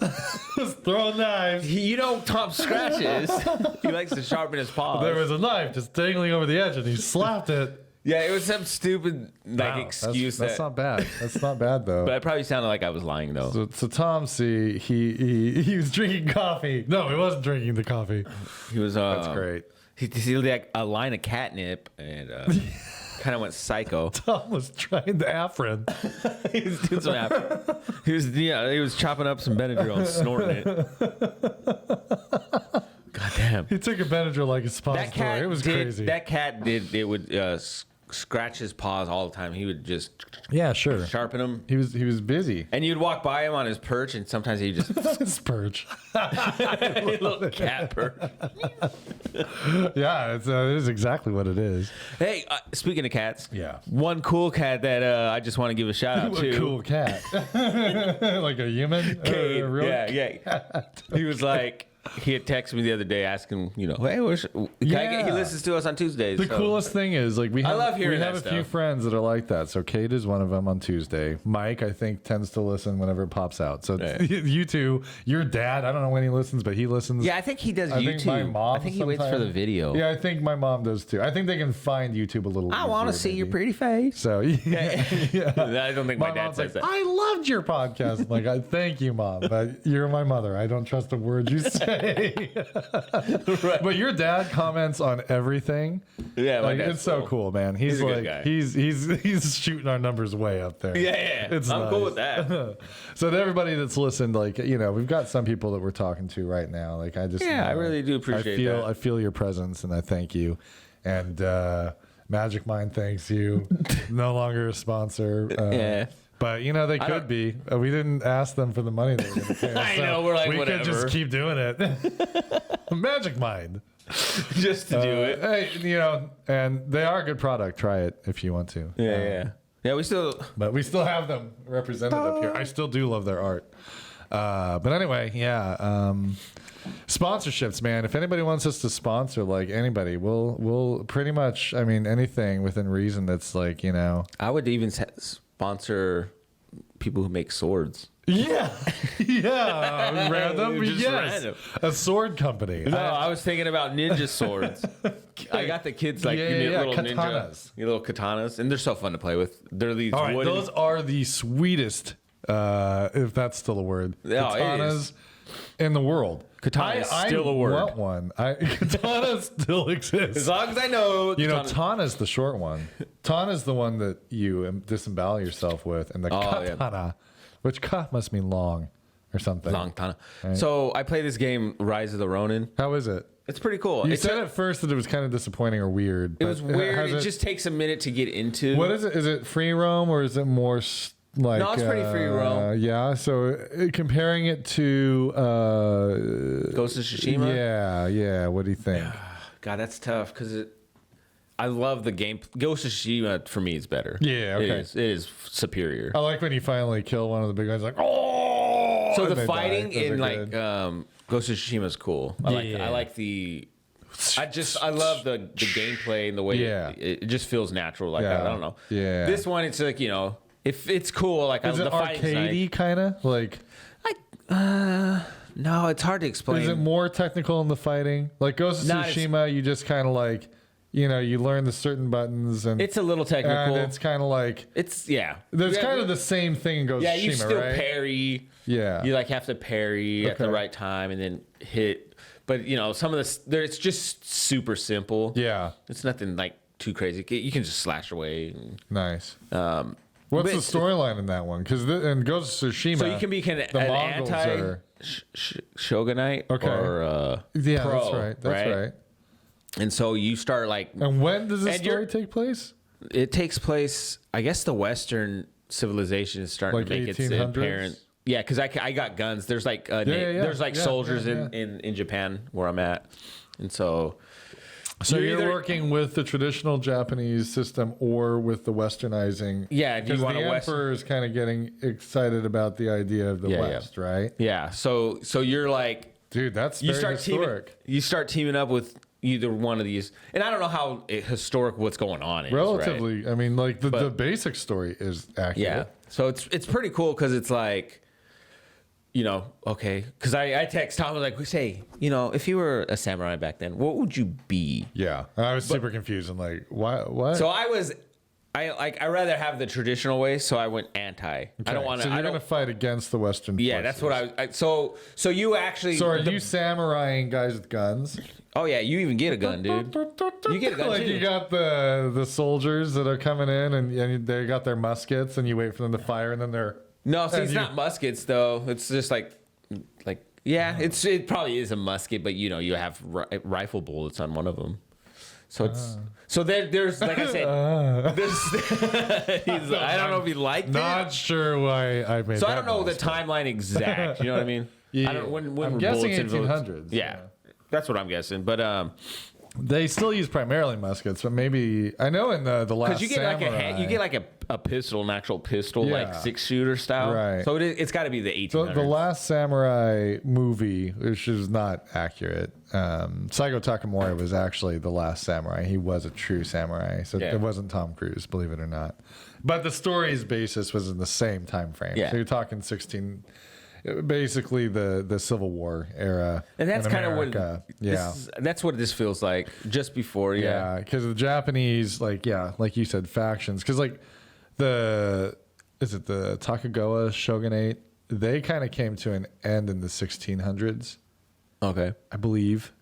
was throwing knives. You know Tom scratches. He likes to sharpen his paws. There was a knife just dangling over the edge, and he slapped it. Yeah, it was some stupid Wow, excuse. That's not bad. That's not bad though. But it probably sounded like I was lying though. So Tom, see, he was drinking coffee. No, he wasn't drinking the coffee. He was. That's great. He like a line of catnip and kind of went psycho. Tom was trying the Afrin. He was doing some he was chopping up some Benadryl and snorting it. God damn. He took a Benadryl like a That suppository. cat It was crazy. That cat did. It would scratch his paws all the time. He would just Yeah, sure. sharpen them. He was busy. And you'd walk by him on his perch, and sometimes he just His perch. a little cat perch. Yeah, it is exactly what it is. Hey, speaking of cats, Yeah. one cool cat that I just want to give a shout out to. A cool cat. Like a human? Cade. A real Yeah. He was like, he had texted me the other day asking, you know, hey, he listens to us on Tuesdays. The coolest thing is, like, we have that a stuff. few friends that are like that. So Kate is one of them on Tuesday. Mike, I think, tends to listen whenever it pops out. So you two, your dad, I don't know when he listens, but he listens. Yeah, I think he does YouTube. Think my mom I think he waits for the video. Yeah, I think my mom does too. I think they can find YouTube a little. I want to see your pretty face. So yeah. I don't think my dad mom's says like, that. I loved your podcast. I'm like, thank you, Mom, but you're my mother. I don't trust a word you say. Right. But your dad comments on everything. Yeah, like, it's so cool, man. He's a like, good guy. he's shooting our numbers way up there. Yeah. It's I'm nice. cool with that. So to everybody that's listened, like, you know, we've got some people that we're talking to right now. Like, I just, I really do appreciate that. I feel your presence, and I thank you. And Magic Mind thanks you. No longer a sponsor. Yeah. But, you know, they could be. We didn't ask them for the money they were going to pay us. I know, we're like, we whatever. could just keep doing it. Magic Mind. Just to do it. Hey, you know, and they are a good product. Try it if you want to. Yeah, we still... But we still have them represented up here. I still do love their art. But anyway, sponsorships, man. If anybody wants us to sponsor, like anybody, we'll pretty much, I mean, anything within reason that's like, you know. I would even sponsor people who make swords. Yeah. Random? Just yes. random. A sword company. No, I was thinking about ninja swords. I got the kids like little katanas. ninja, little katanas, and they're so fun to play with. They're these All right, wooden. those are the sweetest, if that's still a word, katanas in the world. Katana is still a word. I want one. Katana still exists. As long as I know. You know, Tana's the short one. Tana's the one that you disembowel yourself with, and the katana, which ka must mean long or something. Long Tana. Right. So I play this game, Rise of the Ronin. How is it? It's pretty cool. You said at first that it was kind of disappointing or weird. It was weird. It just takes a minute to get into. What is it? Is it free roam or is it more like? No, it's pretty free roam. Yeah. So comparing it to Ghost of Tsushima. Yeah. What do you think? God, that's tough because I love the game. Ghost of Tsushima for me is better. Yeah. Okay. It is superior. I like when you finally kill one of the big guys. Like, oh. So the fighting in like Ghost of Tsushima is cool. I like the. I love the gameplay and the way it just feels natural. Like I don't know. Yeah. This one, it's like, you know, if it's cool. Like is it arcadey kind of like? No, it's hard to explain. Is it more technical in the fighting? Like Ghost of Tsushima, you just kind of like, you know, you learn the certain buttons and it's a little technical. And it's kind of like there's kind of the same thing in Ghost of Tsushima, right? Yeah, you still parry. Yeah, you like have to parry at the right time and then hit. But you know, some of this, it's just super simple. Yeah, it's nothing like too crazy. You can just slash away. Nice. What's the storyline in that one? Because in Ghost of Tsushima, so you can be an anti-shogunite or pro, that's right. And so you start like. And when does this story take place? It takes place, I guess, the Western civilization is starting to make its apparent. Yeah, because I got guns. There's like there's like soldiers in Japan where I'm at, and so. So you're working with the traditional Japanese system or with the Westernizing. Yeah, do you want the Emperor is kind of getting excited about the idea of the West, right? Yeah. So you're like, dude, that's very historic. You start teaming up with either one of these, and I don't know how historic what's going on is. Relatively, right? I mean, like the basic story is accurate. Yeah. So it's pretty cool because it's like. You know, okay, because I text Tom, I was like, say, you know, if you were a samurai back then, what would you be? Yeah, I was super confused. I'm like, what? So I rather have the traditional way, so I went anti. Okay. I don't want to. So you're going to fight against the Western. Yeah, forces. that's what So you actually. So are you samuraiing guys with guns? Oh yeah, you even get a gun, dude. You get a gun like too. You got the soldiers that are coming in, and they got their muskets, and you wait for them to fire, and then they're. No, see, it's not muskets though. It's just like, it probably is a musket, but you know, you have rifle bullets on one of them. So it's so there's like I said, I don't know if he liked it. Not sure why I made. So that I don't know the noise, timeline exact. You know what I mean? Yeah. I don't, when I'm were guessing bullets invoked? 1800s. Yeah, that's what I'm guessing. But they still use primarily muskets, but maybe I know in the last. because you get Samurai, you get like a pistol, an actual pistol, like Yeah. 6-shooter style. Right. So it's got to be the 1800s. the last Samurai movie, which is not accurate. Saigo Takamori was actually the last samurai. He was a true samurai, so Yeah. it wasn't Tom Cruise, believe it or not. But the story's basis was in the same time frame. Yeah. So you're talking 16, basically the Civil War era. And that's in kind of what America. Yeah. that's what this feels like just before. Yeah, because the Japanese, like you said, factions. Because like the Tokugawa shogunate, they kind of came to an end in the 1600s, Okay. I believe.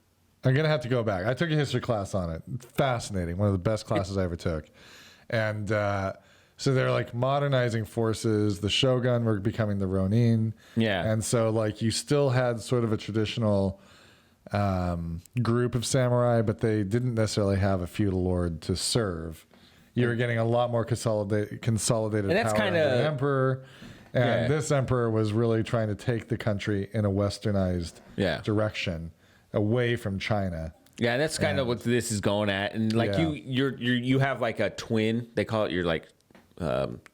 I'm gonna have to go back. I took a history class on it. Fascinating, one of the best classes I ever took. And so they're like modernizing forces. The shogun were becoming the ronin. Yeah. And so like you still had sort of a traditional group of samurai, but they didn't necessarily have a feudal lord to serve. You were getting a lot more consolidated And that's power under kinda- the emperor. And Yeah. this emperor was really trying to take the country in a westernized Yeah. direction away from China. Yeah, that's kind of what this is going at, and like Yeah. you have like a twin. They call it your like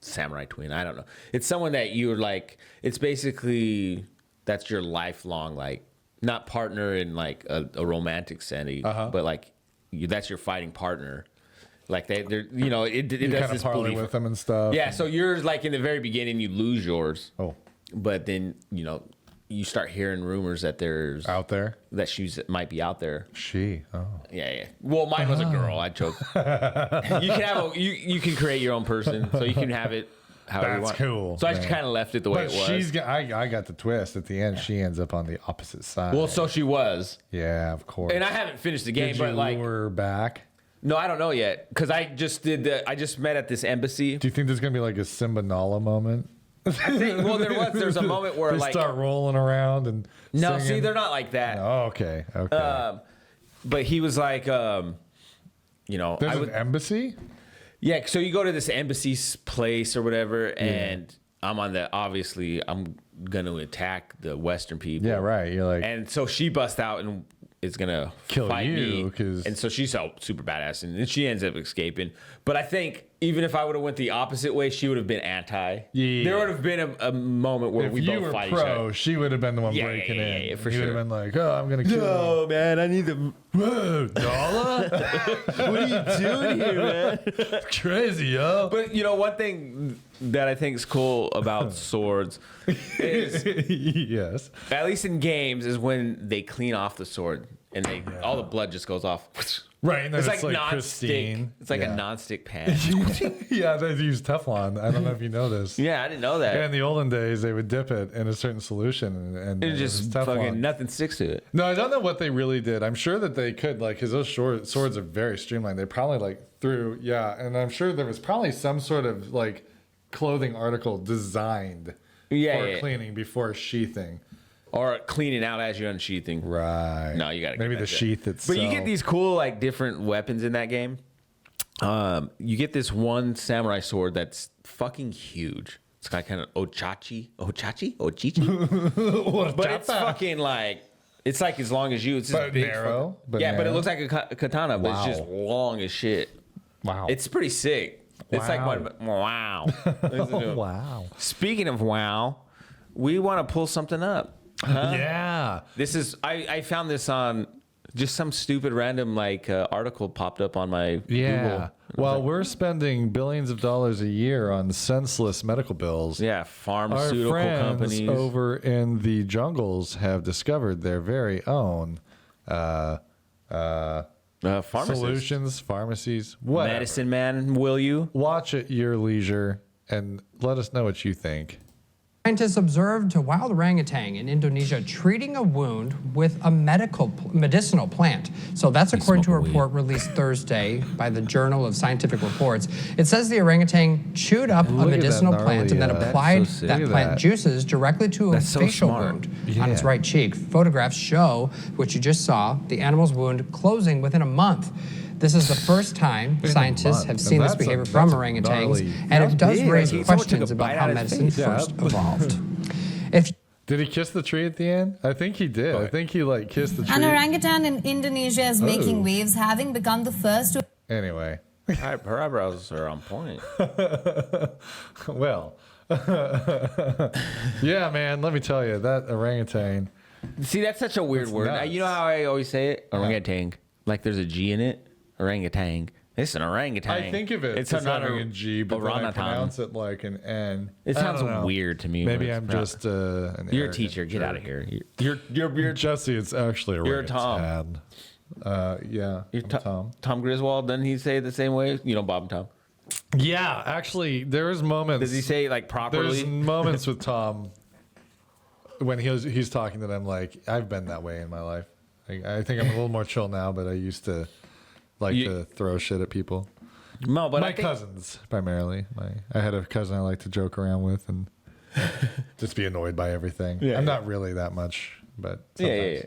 samurai twin. I don't know. It's someone that you're like. It's basically that's your lifelong like not partner in like a romantic sense, but like that's your fighting partner. Like they're you know it You does kind this of parlay belief. with them and stuff. Yeah, so you're like in the very beginning you lose yours. Oh, But then you start hearing rumors that there's out there. that she's might be out there. She. Oh. Yeah. Well, mine was a girl. I chose. You can have you can create your own person, so you can have it however you That's want. cool, So I just man. kind of left it the way But it was. I got the twist at the end. She ends up on the opposite side. Well, so she was, yeah, of course. and I haven't finished the game, Did but you like, lure her back? no, I don't know yet because I just met at this embassy. Do you think there's gonna be like a Simba Nala moment? I think, well, there's a moment where They like start rolling around and no, singing? see, they're not like that. Oh, okay. But he was like, There's I would. an embassy. Yeah, so you go to this embassy's place or whatever, and I'm obviously I'm gonna attack the Western people. Yeah, right. You're like, And so she busts out and is gonna Kill fight you, me. 'cause- And so she's so super badass, and then she ends up escaping. But I think even if I would have went the opposite way, she would have been anti. Yeah. There would have been a moment where if we you both were fight each other. pro, she would have been the one Yeah, breaking yeah, in. yeah, for He would sure. have been like, "Oh, I'm gonna kill you." No, man, I need the. Whoa, Nala? What are you doing here, man? Crazy, yo. But one thing that I think is cool about swords is, Yes. at least in games, is when they clean off the sword and all the blood just goes off. Right, and then It's it's like like non-stick. pristine. It's like Yeah. a non-stick pan. Yeah, they use Teflon. I don't know if you know this. Yeah, I didn't know that. Yeah, in the olden days, they would dip it in a certain solution, and It was just Teflon. fucking nothing sticks to it. No, I don't know what they really did. I'm sure that they could, like, because those swords are very streamlined. They probably like threw, and I'm sure there was probably some sort of like clothing article designed for cleaning before sheathing. Or cleaning out as you're unsheathing. Right. No, you gotta maybe get the that shit. sheath itself. But you get these cool like different weapons in that game. You get this one samurai sword that's fucking huge. It's got kind of ochichi, but it's fucking like it's like as long as you. It's just But big, narrow, but but it narrow. looks like a katana, but it's just Wow. long as shit. Wow. It's pretty sick. It's like Wow. wow. wow. Speaking of wow, we want to pull something up. Huh? Yeah. This is I found this on just some stupid random like article popped up on my Yeah. Google. Well, we're spending billions of dollars a year on senseless medical bills. Yeah, Our pharmaceutical friends companies. over in the jungles have discovered their very own Pharmacists. solutions, pharmacies, whatever. Medicine man, will you? Watch at your leisure and let us know what you think. Scientists observed a wild orangutan in Indonesia treating a wound with a medicinal plant. So that's according to a report released Thursday by the Journal of Scientific Reports. It says the orangutan chewed up Look a at that medicinal gnarly, plant and then that's applied so sick. that Look at plant that. juices directly to a That's so facial smart. wound on its right cheek. Photographs show what you just saw, the animal's wound closing within a month. This is the first time scientists have seen this behavior from orangutans, and it does raise questions about how medicine first evolved. Did he kiss the tree at the end? I think he did. I think he like kissed the tree. An orangutan in Indonesia is making waves, having become the first to... Anyway. Her eyebrows are on point. Well, yeah, man, let me tell you, that orangutan. See, that's such a weird word. Nuts. You know how I always say it? Orangutan. Like there's a G in it. Orangutan. It's an orangutan. I think of it it's as not having a G, but then I orangutan. pronounce it like an N. It I sounds don't know. weird to me. Maybe when I'm it's just an You're a arrogant teacher. Get jerk. out of here. You're Jesse, it's actually a You're orangutan. Yeah, You're I'm Tom. Tom Griswold. Doesn't he say it the same way? You know, Bob and Tom. Yeah, actually, there's moments. Does he say it like properly? There's moments with Tom when he's talking that I'm like, I've been that way in my life. I think I'm a little more chill now, but I used to to throw shit at people. No, but my cousins primarily. I had a cousin I like to joke around with and just be annoyed by everything. Yeah, I'm not really that much, but sometimes.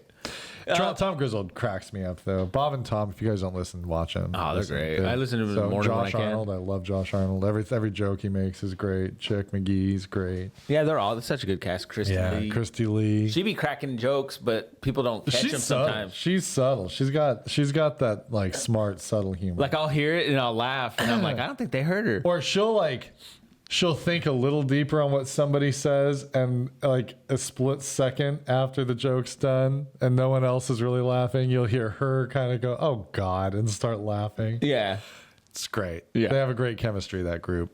Tom Griswold cracks me up though. Bob and Tom, if you guys don't listen, watch them. Oh, they're great. I listen to them in the morning when I Josh can. Arnold, I love Josh Arnold. Every joke he makes is great. Chick McGee's great. Yeah, they're such a good cast. Christy Lee. Christy Lee. She be cracking jokes, but people don't catch them sometimes. She's subtle. She's got that like smart, subtle humor. Like I'll hear it and I'll laugh, and I'm like, I don't think they heard her. Or she'll think a little deeper on what somebody says, and like a split second after the joke's done and no one else is really laughing, you'll hear her kind of go, "Oh God," and start laughing. Yeah. It's great. Yeah. They have a great chemistry, that group.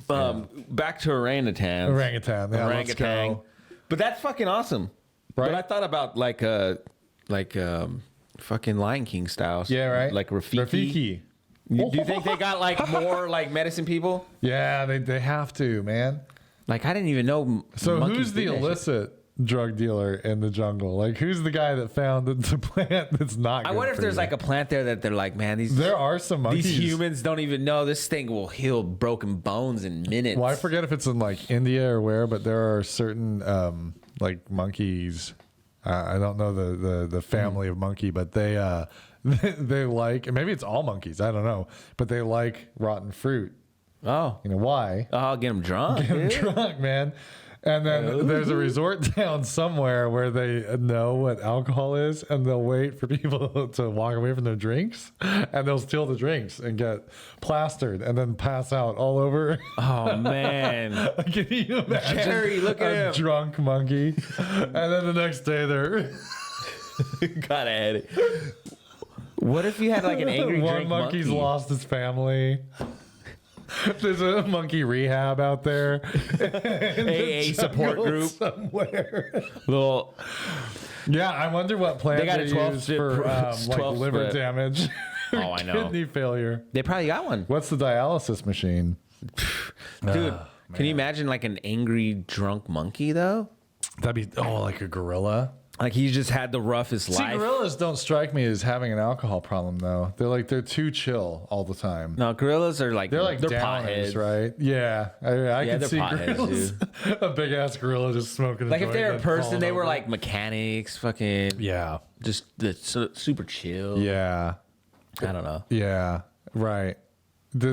Back to orangutan. Orangutan. Yeah, let's go. But that's fucking awesome. Right? But I thought about fucking Lion King styles. Yeah, right. Like Rafiki. Do you think they got like more like medicine people? Yeah, they have to, man. Like I didn't even know. So monkeys who's the did that shit. illicit drug dealer in the jungle? Like who's the guy that found the plant that's not good I wonder if for there's you? like a plant there that they're like, man, There are some monkeys. these humans don't even know this thing will heal broken bones in minutes. Well, I forget if it's in like India or where, but there are certain like monkeys. I don't know the family of monkey, but they they like, and maybe it's all monkeys, I don't know, but they like rotten fruit. Oh, You know why? I'll get them drunk. Get 'em dude. drunk, man. And then there's a resort town somewhere where they know what alcohol is, and they'll wait for people to walk away from their drinks, and they'll steal the drinks and get plastered and then pass out all over. Oh man, Can you imagine Jerry, look at a him. drunk monkey? And then the next day they're gotta add it. What if you had like an angry one drink monkey's monkey? lost his family. There's a monkey rehab out there. AA support group. Somewhere. Little. Yeah, I wonder what plant They got a they 12 use strip for pro- like 12 liver strip. damage. Oh, I know. Kidney failure. They probably got one, What's the dialysis machine? dude. Can you imagine like an angry drunk monkey though? That'd be like a gorilla. Like he just had the roughest See, life. gorillas don't strike me as having an alcohol problem though. They're too chill all the time. No, gorillas are like They're like they're downers, potheads, right? Yeah, I can they're see potheads, gorillas. A big ass gorilla just smoking. A Like if joint they're a and person, falling they were over. like mechanics, fucking yeah, just super chill. yeah, I don't know. yeah, right. They're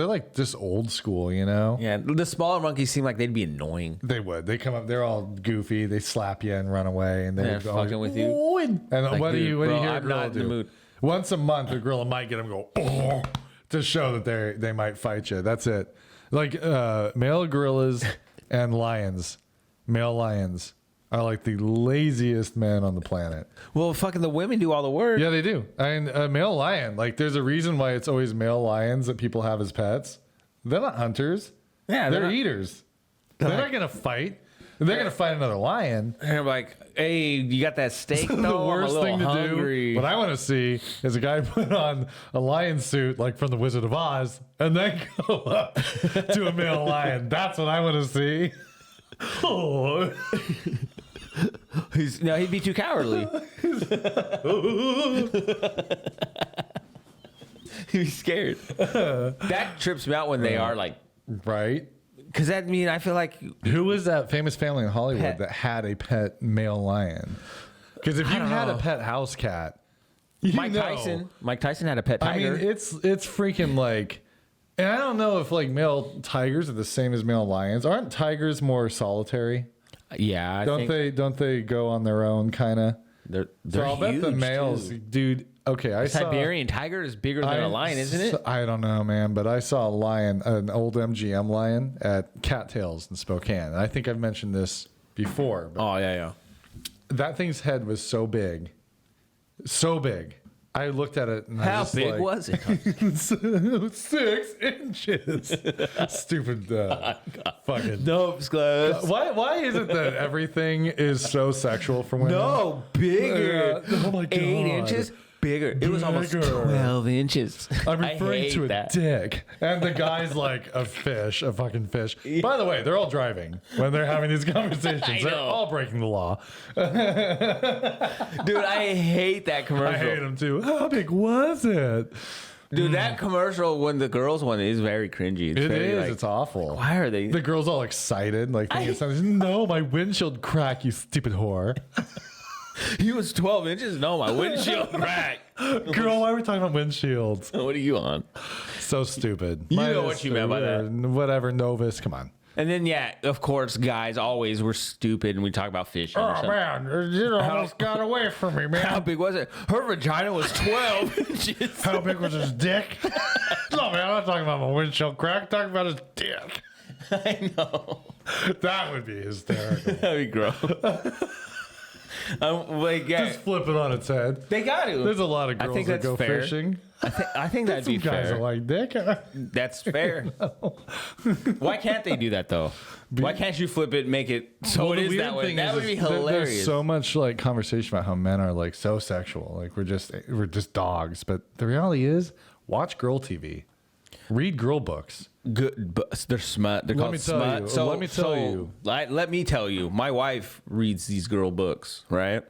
like just old school, you know. Yeah, the smaller monkeys seem like they'd be annoying. They would. They come up. They're all goofy. They slap you and run away, and They're they're always, fucking with you. "Oh," and Like, what do dude, you bro, hear a I'm gorilla not in the do? mood. Once a month, a gorilla might get them go "Oh," to show that they might fight you. That's it. Like male gorillas and lions, male lions are like the laziest men on the planet. Well, fucking the women do all the work. Yeah, they do. And a male lion, like there's a reason why it's always male lions that people have as pets. They're not hunters. Yeah, they're not- eaters. They're like- not gonna fight. They're gonna fight another lion. And I'm like, hey, you got that steak? The though? I'm a worst little thing to hungry. do, what I want to see, is a guy put on a lion suit like from the Wizard of Oz, and then go up to a male lion. That's what I want to see. Oh. He'd be too cowardly. He'd be scared. That trips me out when they are like, Right? because that mean I feel like Who was that famous family in Hollywood Pet. that had a pet male lion? Because if you don't had know. a pet house cat, Mike Tyson had a pet tiger. I mean, it's freaking like, and I don't know if like male tigers are the same as male lions. Aren't tigers more solitary? Yeah, Don't they go on their own kind of? They're So I'll bet the males, dude. Okay, a Siberian tiger is bigger than a lion, isn't it? I don't know, man, but I saw a lion, an old MGM lion at Cattails in Spokane. And I think I've mentioned this before. But Oh yeah. that thing's head was so big. I looked at it and I How was big like, was it? 6 inches. Stupid fucking. No, Sclubs. Why is it that everything is so sexual for women? No, bigger. Oh my God. 8 inches bigger. It was almost Bigger. 12 inches. I'm referring to a dick. And the guy's like a fucking fish. By the way, they're all driving when they're having these conversations. They're all breaking the law. Dude, I hate that commercial. I hate them too. How big was it? Dude, that commercial when the girls one is very cringy. It very, is. like, It's awful. why are they? The girl's all excited. Like, no, my windshield crack, you stupid whore. He was 12 inches? No, my windshield cracked. Girl, why are we talking about windshields? What are you on? So stupid. You know what you meant by that. Whatever, Novus, come on. And then, yeah, of course, guys always were stupid and we talk about fishing. or something. Man, you almost got away from me, man. How big was it? Her vagina was 12 inches. How big was his dick? No, man, I'm not talking about my windshield crack. I'm talking about his dick. I know. That would be hysterical. That'd be gross. Like, yeah, Just flip it on its head. they got to. There's a lot of girls that go fair. fishing. I think that'd be Some guys fair. are like dick. That's fair. Why can't they do that though? Why can't you flip it, and make it so it is that way? That would be hilarious. There's so much like conversation about how men are like so sexual, like we're just dogs. But the reality is, watch girl TV, read girl books. Good, but they're smut. They're called smut. So let me tell you. Let me tell you. My wife reads these girl books, right?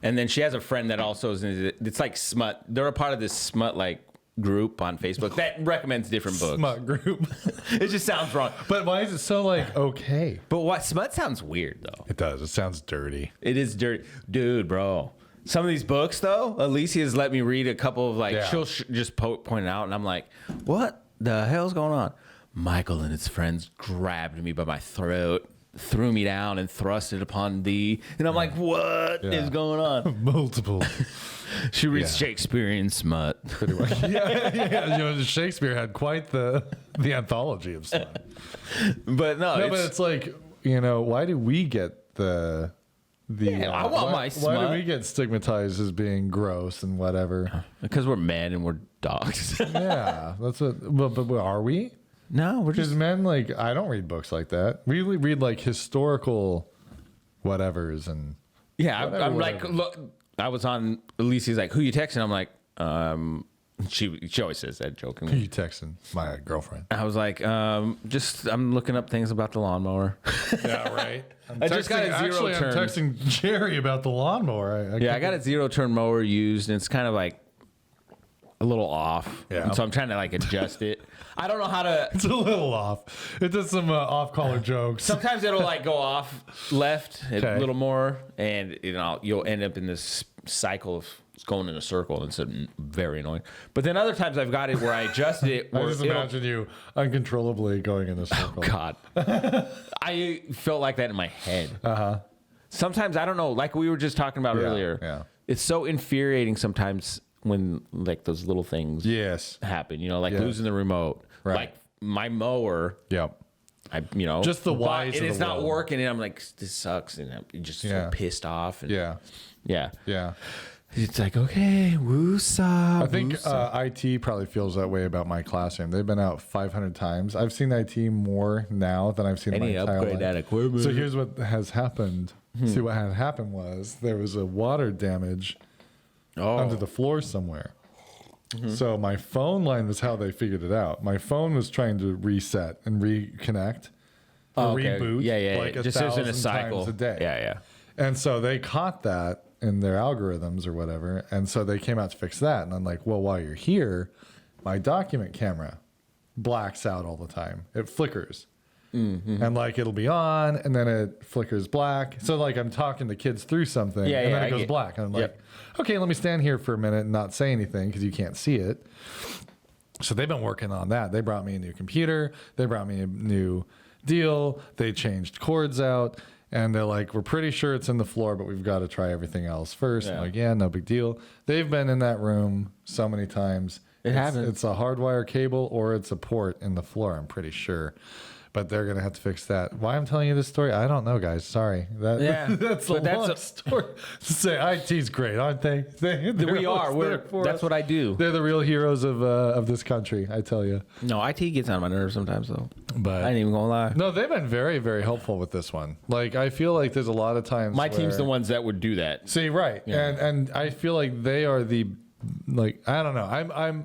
And then she has a friend that also is. It's like smut. They're a part of this smut like group on Facebook that recommends different books. Smut group. It just sounds wrong. But why is it so like okay? But what smut sounds weird though. It does. It sounds dirty. It is dirty, dude, bro. Some of these books though, Alicia's let me read a couple of like she'll just point it out, and I'm like, what the hell's going on? Michael and his friends grabbed me by my throat, threw me down, and thrust it upon thee. And I'm like, what is going on? Multiple. She reads Shakespearean smut. Pretty much. Yeah. You know, Shakespeare had quite the anthology of stuff. But No, but it's like, you know, why do we get the I want my smut. Why do we get stigmatized as being gross and whatever? Because we're men and we're dogs. Yeah, that's what. But are we? No, we're Because just men, like, I don't read books like that. We read like historical whatevers and I'm like, look, I was on Alicia's like, who you texting? I'm like, she always says that Who jokingly. you texting? My girlfriend. I was like, I'm looking up things about the lawnmower. Yeah, right. I just got a zero turn. I'm texting Jerry about the lawnmower. I got a 0-turn mower used, and it's kind of like a little off. Yeah. And so I'm trying to like adjust it. I don't know how to. It's a little off. It does some off-color jokes. Sometimes it'll like go off left a Okay. little more, and you'll end up in this cycle of going in a circle, and it's very annoying. But then other times I've got it where I adjusted it. I Where just imagine you uncontrollably going in a circle. God, I felt like that in my head. Sometimes I don't know, like we were just talking about earlier. Yeah. It's so infuriating sometimes when like those little things Yes. happen. You know, like Yes. losing the remote. Right. Like my mower. Yep. Just the whys and of it's the not world. working, and I'm like, this sucks, and I'm just so pissed off. And Yeah. yeah. It's like, okay, woosah. I think IT probably feels that way about my classroom. They've been out 500 times. I've seen IT more now than I've seen in my entire upgrade life. that equipment. So here's what has happened. See, what had happened was there was a water damage under the floor somewhere. So my phone line was how they figured it out. My phone was trying to reset and reconnect, or reboot, like just isn't a 1,000 cycle times a day. Yeah. And so they caught that in their algorithms or whatever. And so they came out to fix that. And I'm like, well, while you're here, my document camera blacks out all the time. It flickers. and like it'll be on and then it flickers black. So like I'm talking the kids through something and then it goes black. And I'm like, okay, let me stand here for a minute and not say anything because you can't see it. So they've been working on that. They brought me a new computer. They brought me a new deal. They changed cords out. And they're like, we're pretty sure it's in the floor, but we've got to try everything else first. I'm like, yeah, no big deal. They've been in that room so many times. It happens. It's a hardwire cable or it's a port in the floor, I'm pretty sure. But they're going to have to fix that. Why I'm telling you this story, I don't know, guys. Sorry. That's a long story. Say IT's great, aren't they? We are. That's what I do. They're the real heroes of this country, I tell you. No, IT gets on my nerves sometimes, though. But I ain't even gonna lie. No, they've been very, very helpful with this one. Like, I feel like there's a lot of times my team's the ones that would do that. See, right. Yeah. And I feel like they are the, like, I don't know.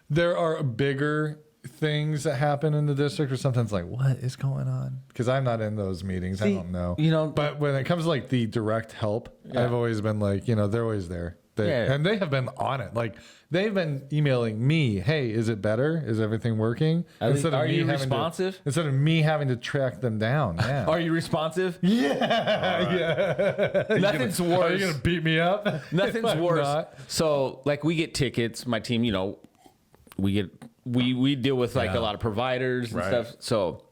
There are bigger things that happen in the district or sometimes like, what is going on? Because I'm not in those meetings. I don't know. But when it comes to like the direct help, I've always been like, they're always there. And they have been on it. Like they've been emailing me, hey, is it better? Is everything working? Are you responsive? Instead of me having to track them down. Yeah. Are you responsive? Yeah. Nothing's worse. Are you going to beat me up? Nothing's worse. So like we get tickets, my team, we deal with like a lot of providers and stuff. So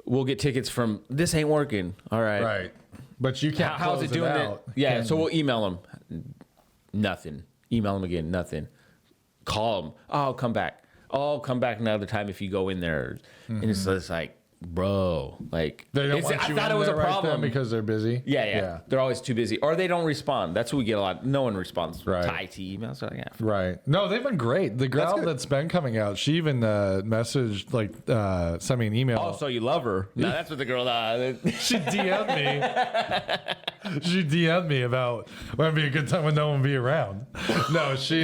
we'll get tickets from this ain't working. All right. Right. But you can't. How's it doing it? Yeah. So we'll email them. Nothing. Email them again. Nothing. Call them. Oh, I'll come back. Oh, I'll come back another time if you go in there. And it's just like, bro, like they don't want you I thought it was a problem because they're busy. Yeah. They're always too busy, or they don't respond. That's what we get a lot. No one responds to IT emails. So Right. No, they've been great. The girl that's been coming out, she even messaged sent me an email. Oh, so you love her? No, that's what the girl. She DM'd me. She DM'd me about when it'd be a good time when no one would be around. No, she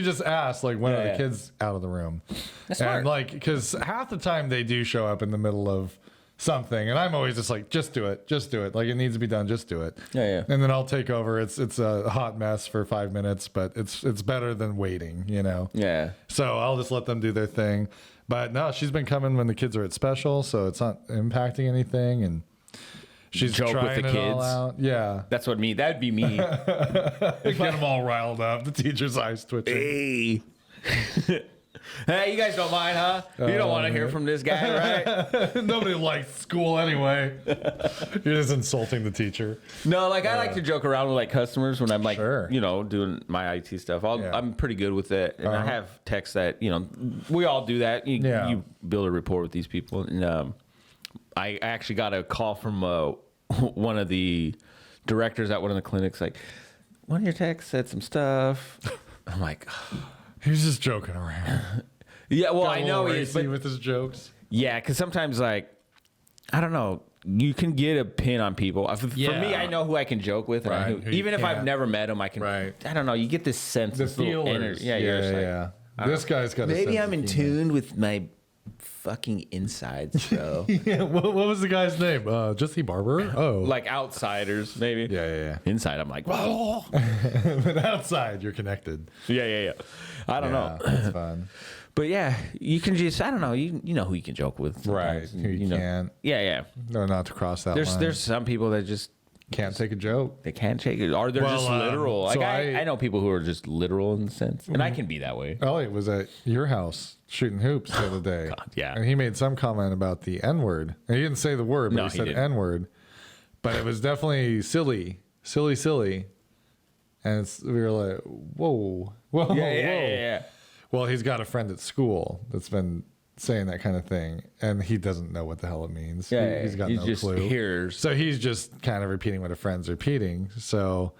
just asked like when are the kids out of the room? That's smart. And like because half the time they do show up in the middle of something, and I'm always just like, just do it. Like it needs to be done. Just do it. Yeah. And then I'll take over. It's a hot mess for 5 minutes, but it's better than waiting. Yeah. So I'll just let them do their thing. But no, she's been coming when the kids are at special, so it's not impacting anything, and she's joke trying with the it kids. all out. Yeah. That's what me. That'd be me. Get them all riled up. The teacher's eyes twitching. Hey. Hey, you guys don't mind, huh? You don't want to hear from this guy, right? Nobody likes school anyway. You're just insulting the teacher. No, like I like to joke around with like customers when I'm like, doing my IT stuff. I'm pretty good with it, and I have texts that we all do that. You build a rapport with these people, and I actually got a call from one of the directors at one of the clinics, like, one of your texts said some stuff. I'm like. He's just joking around. Yeah, well, I know he is, but with his jokes. Yeah, because sometimes, like, I don't know, you can get a pin on people. For me, I know who I can joke with, and even if I've never met him, I can. Right. I don't know. You get this sense of little energy. Yeah. This guy's got. Maybe I'm in tune with my fucking insides, bro. Yeah. What was the guy's name? Jesse Barber. Oh, like outsiders, maybe. Yeah. Inside, I'm like, whoa. But outside, you're connected. Yeah. I don't know. That's fun. But yeah, you can just, I don't know, you know who you can joke with. Right. Who you can't. Yeah. No, not to cross that line. There's some people that just can't take a joke. They can't take it. Or they're just literal. Like I know people who are just literal in the sense. And I can be that way. Elliot was at your house shooting hoops the other day. God, yeah. And he made some comment about the N-word. And he didn't say the word, but he said didn't. N-word. But it was definitely silly. And we were like, whoa. Yeah. Well, he's got a friend at school that's been saying that kind of thing, and he doesn't know what the hell it means. He's got no clue. Hears. So he's just kind of repeating what a friend's repeating. So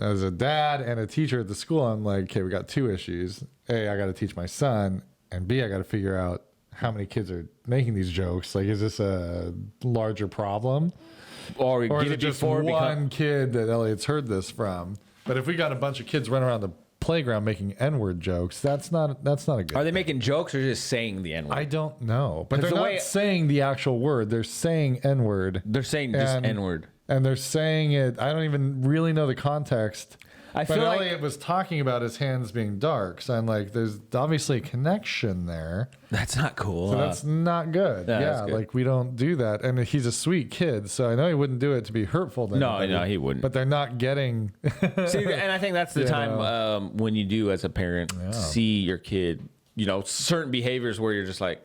as a dad and a teacher at the school, I'm like, okay, we got two issues. A, I got to teach my son, and B, I got to figure out how many kids are making these jokes. Like, is this a larger problem? Or is it just one kid that Elliot's heard this from? But if we got a bunch of kids running around the playground making N-word jokes, that's not a good Are they making jokes or just saying the N-word? I don't know. But they're not saying the actual word. They're saying N-word. They're saying just N-word. And they're saying it. I don't even really know the context. I But feel like Elliot was talking about his hands being dark, so I'm like, there's obviously a connection there. that's not cool. So that's not good. Yeah, Yeah, that's good. like we don't do that. And he's a sweet kid, so I know he wouldn't do it to be hurtful to No, anybody. no, he wouldn't. But they're not getting. See, and I think that's the You time when you do, as a parent, see your kid, certain behaviors where you're just like,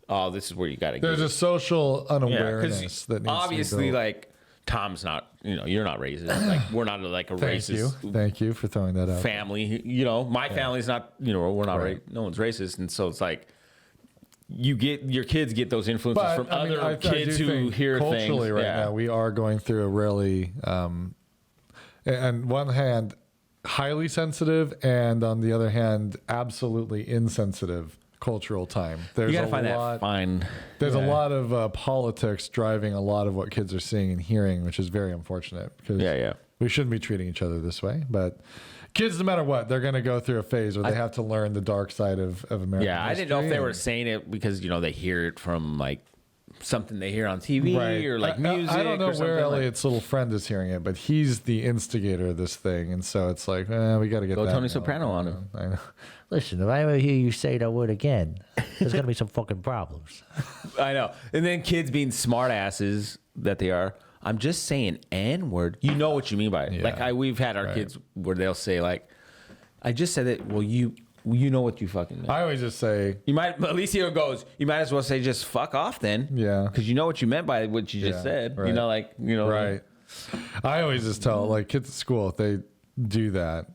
oh, this is where you got to There's get a social Yeah, unawareness that needs obviously, to be built. like, Tom's not, you're not racist. Like, we're not like a racist Thank you for throwing that out. family. My family's not, we're not, no one's racist. And so it's like, your kids get those influences from other kids do who think hear culturally things. right now we are going through a really, on one hand, highly sensitive, and on the other hand, absolutely insensitive cultural time. There's You gotta a find lot, that fine. There's a lot of politics driving a lot of what kids are seeing and hearing, which is very unfortunate because we shouldn't be treating each other this way. But kids, no matter what, they're going to go through a phase where they have to learn the dark side of American Yeah, I didn't know if they were saying it because, they hear it from like something they hear on TV or like music. I don't know or where something. Elliot's little friend is hearing it, but he's the instigator of this thing. And so it's like, we got to get Go that. Tony now. Soprano on him. I know. Listen, if I ever hear you say that word again, there's going to be some fucking problems. I know. And then kids being smart asses that they are. I'm just saying N-word. You know what you mean by it. Yeah. Like we've had our kids where they'll say like, I just said it. Well, you know what you fucking meant. I always just say, You might, Alicia goes, you might as well say just fuck off then. Yeah. Because you know what you meant by what you just said. right. Right. I always just tell like kids at school, if they do that,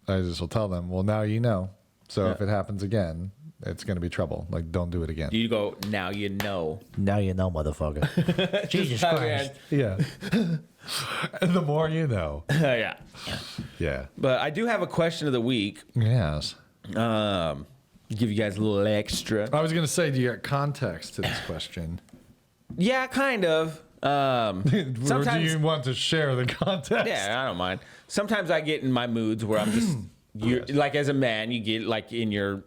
I just will tell them, well, now you know. So if it happens again, it's going to be trouble. Like, don't do it again. You go, now you know. Now you know, motherfucker. Jesus Christ. Yeah. And the more you know. Yeah. Yeah. But I do have a question of the week. Yes. Give you guys a little extra. I was going to say, do you get context to this question? Yeah, kind of. Or do Sometimes, you want to share the context? yeah, I don't mind. Sometimes I get in my moods where I'm just, like as a man, you get like you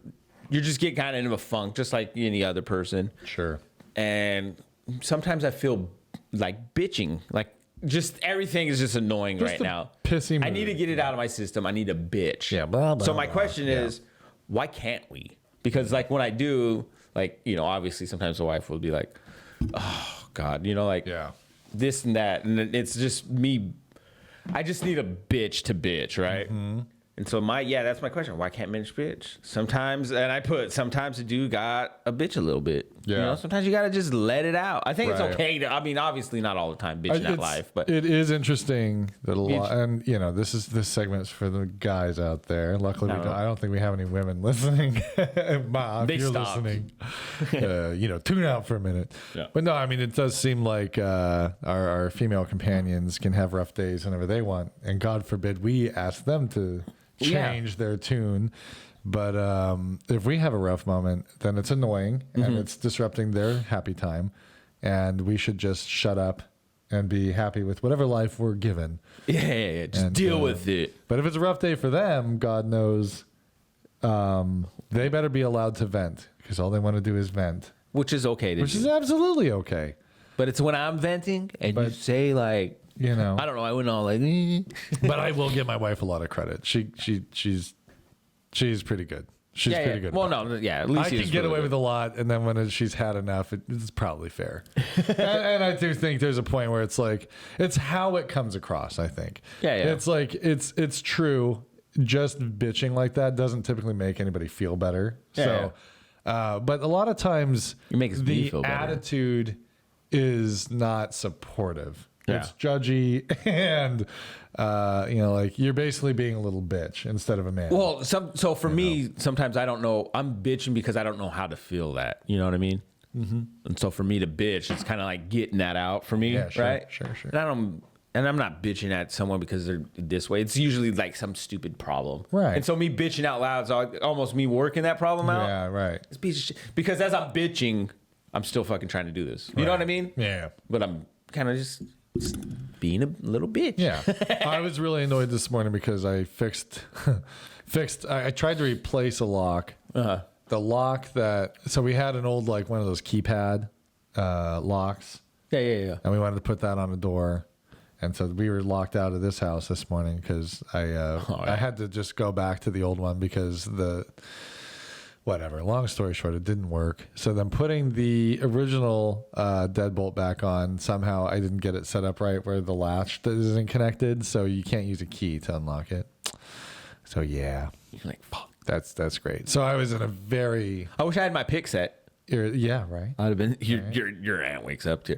just get kind of in a funk, just like any other person. Sure. And sometimes I feel like bitching, like just everything is just annoying Just right a now. pissy I need mood. to get it out of my system. I need a bitch. Yeah, blah, blah, So my blah. question is, why can't we? Because like when I do, like, obviously sometimes the wife will be like, oh God, like this and that. And it's just me. I just need a bitch to bitch, right? Mm-hmm. And so that's my question. Why can't men bitch? Sometimes, and I put, sometimes the dude got a bitch a little bit. Yeah. Sometimes you got to just let it out. I think Right. it's okay to, obviously not all the time bitching at life, but it is interesting that a lot, and this segment is for the guys out there. Luckily, I don't think we have any women listening. Mom, They if you're stopped. listening, tune out for a minute. Yeah. But no, I mean, it does seem like our female companions can have rough days whenever they want, and God forbid we ask them to change their tune. But if we have a rough moment, then it's annoying and it's disrupting their happy time, and we should just shut up and be happy with whatever life we're given. yeah. Just deal with it. But if it's a rough day for them, God knows, they better be allowed to vent, because all they want to do is vent, Which is okay to which do. is absolutely okay. But it's when I'm venting and you say like, I I don't know, I went all like, But I will give my wife a lot of credit. She's pretty good. She's pretty good. Well, no, at least I can get away with a lot, and then when she's had enough, it's probably fair. and I do think there's a point where it's like, it's how it comes across, I think. Yeah. It's like, it's true. Just bitching like that doesn't typically make anybody feel better. Yeah, But a lot of times It makes me the feel better. attitude is not supportive. Yeah. It's judgy, and like you're basically being a little bitch instead of a man. Well, so for me, sometimes I don't know. I'm bitching because I don't know how to feel that. You know what I mean? Mm-hmm. And so for me to bitch, it's kind of like getting that out for me, Yeah, sure, right? sure. And I'm not bitching at someone because they're this way. It's usually like some stupid problem, Right. And so me bitching out loud is almost me working that problem out. Yeah, right. It's a piece of shit. Because as I'm bitching, I'm still fucking trying to do this. You know what I mean? Yeah. But I'm kind of just being a little bitch. Yeah. I was really annoyed this morning because I I tried to replace a lock. Uh-huh. The lock so we had an old, like one of those keypad locks, Yeah. and we wanted to put that on a door. And so we were locked out of this house this morning because I had to just go back to the old one because whatever. Long story short, it didn't work. So then putting the original deadbolt back on, somehow I didn't get it set up right where the latch isn't connected. So you can't use a key to unlock it. So yeah, You're like, fuck. that's great. So I was in a very I wish I had my pick set. yeah, right. I'd have been. Your aunt wakes up too.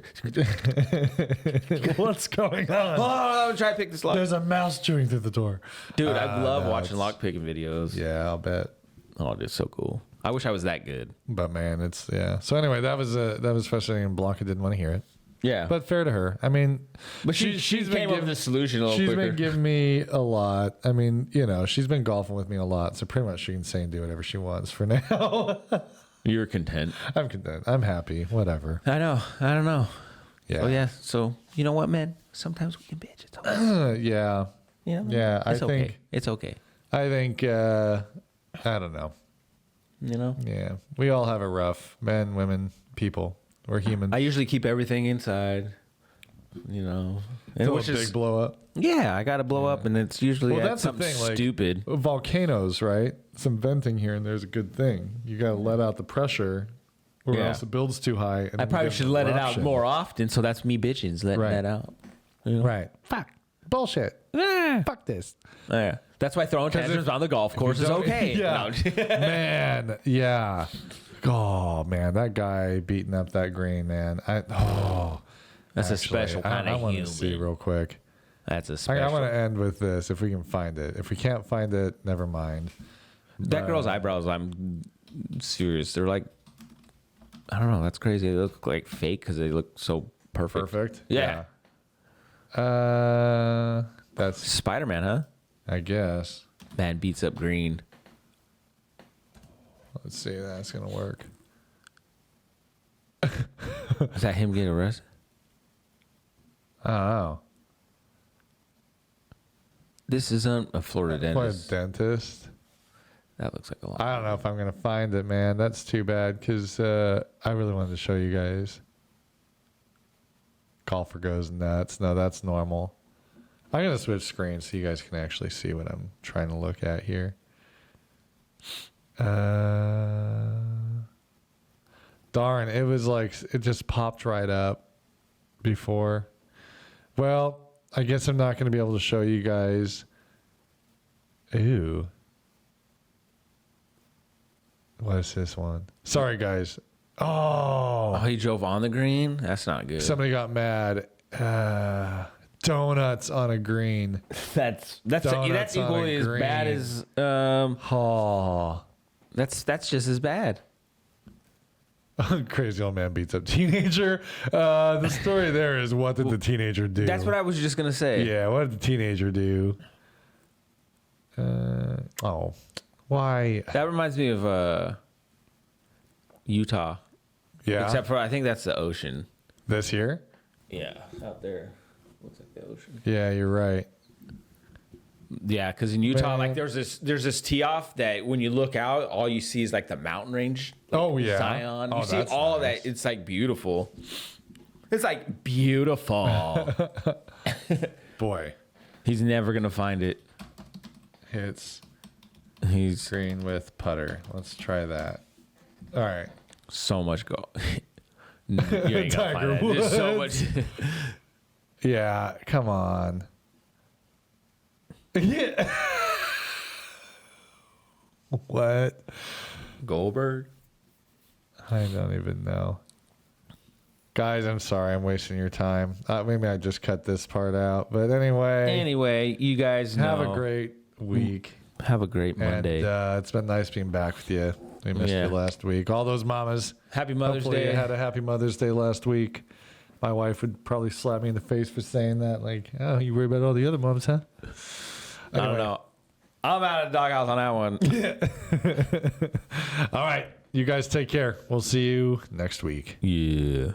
What's going on? Oh, I'm trying to pick this lock. There's a mouse chewing through the door. Dude, I love no, watching lock picking videos. Yeah, I'll bet. Oh, it's so cool. I wish I was that good. But man, it's yeah. So anyway, that was frustrating, and Blanca didn't want to hear it. Yeah, But fair to her. I mean, but she came up with the solution a little quicker. She's been giving me a lot. I mean, you know, she's been golfing with me a lot, so pretty much she can say and do whatever she wants for now. You're content. I'm content. I'm happy. Whatever. I know. I don't know. Yeah. Oh yeah. So you know what, man? Sometimes we can bitch. It's okay. Yeah. You know? Yeah. It's okay. It's okay. I think. I don't know. You know. Yeah. We all have it rough. Men, women, people. We're human. I usually keep everything inside. You know. It's a big blow up. Yeah, I got to blow up, and it's usually That's the something thing. Like, stupid. volcanoes, right? Some venting here and there's a good thing. You got to let out the pressure, or Yeah. else it builds too high. And I then you probably get should an let it out eruption. more often, so that's me bitching, is letting Right. that out. You know? Right. Fuck. Bullshit. Fuck this. Yeah. That's why throwing tantrums on the golf course is don't- okay. Yeah. No. Man. Yeah. Oh man, that guy beating up that green, man. That's a Actually, special kind I of want human. to see real quick. That's a I special. want to end with this if we can find it. If we can't find it, never mind. That girl's eyebrows, I'm serious. They're like, I don't know. That's crazy. They look like fake because they look so perfect. Perfect. Yeah. That's Spider-Man, huh? I guess. Man beats up green. Let's see if that's gonna work. Is that him getting arrested? I don't know. This isn't a Florida What a dentist. dentist. That looks like a lot. I don't know if I'm gonna find it, man. That's too bad because I really wanted to show you guys. Golfer goes nuts. No, that's normal. I'm gonna switch screens so you guys can actually see what I'm trying to look at here. Darn, it was like it just popped right up before. Well, I guess I'm not gonna be able to show you guys. Ew. What is this one? Sorry, guys. Oh, Oh, he drove on the green? That's not good. somebody got mad. Donuts on a green. That's Donuts on a equally as bad green. as Oh, that's just as bad. crazy old man beats up teenager. The story there is, what did the teenager do? That's what I was just gonna say. Yeah, what did the teenager do? Oh, why? That reminds me of Utah. Yeah, Except for I think that's the ocean. this year. Yeah, out there. Looks like the ocean. Yeah, you're right. Yeah, because in Utah, Man. like there's this tee off that when you look out, all you see is like the mountain range. Like, Oh, yeah. Zion. Oh, You see that's all of nice. that. It's like beautiful. It's like beautiful. Boy, He's never gonna find it. hits He's green with putter. Let's try that. All right. so much go. You ain't gonna Tiger find it. There's so Woods. much. Yeah, come on. Yeah. What? Goldberg. I don't even know. Guys, I'm sorry I'm wasting your time. Maybe I just cut this part out. But anyway, Anyway, you guys know. have a great week. Have a great Monday. And it's been nice being back with you. We missed Yeah. you last week. All those mamas. Happy Mother's Hopefully Day. you had a happy Mother's Day last week. My wife would probably slap me in the face for saying that. Like, oh, you worry about all the other moms, huh? I don't know. I'm out of the doghouse on that one. All right. You guys take care. We'll see you next week. Yeah.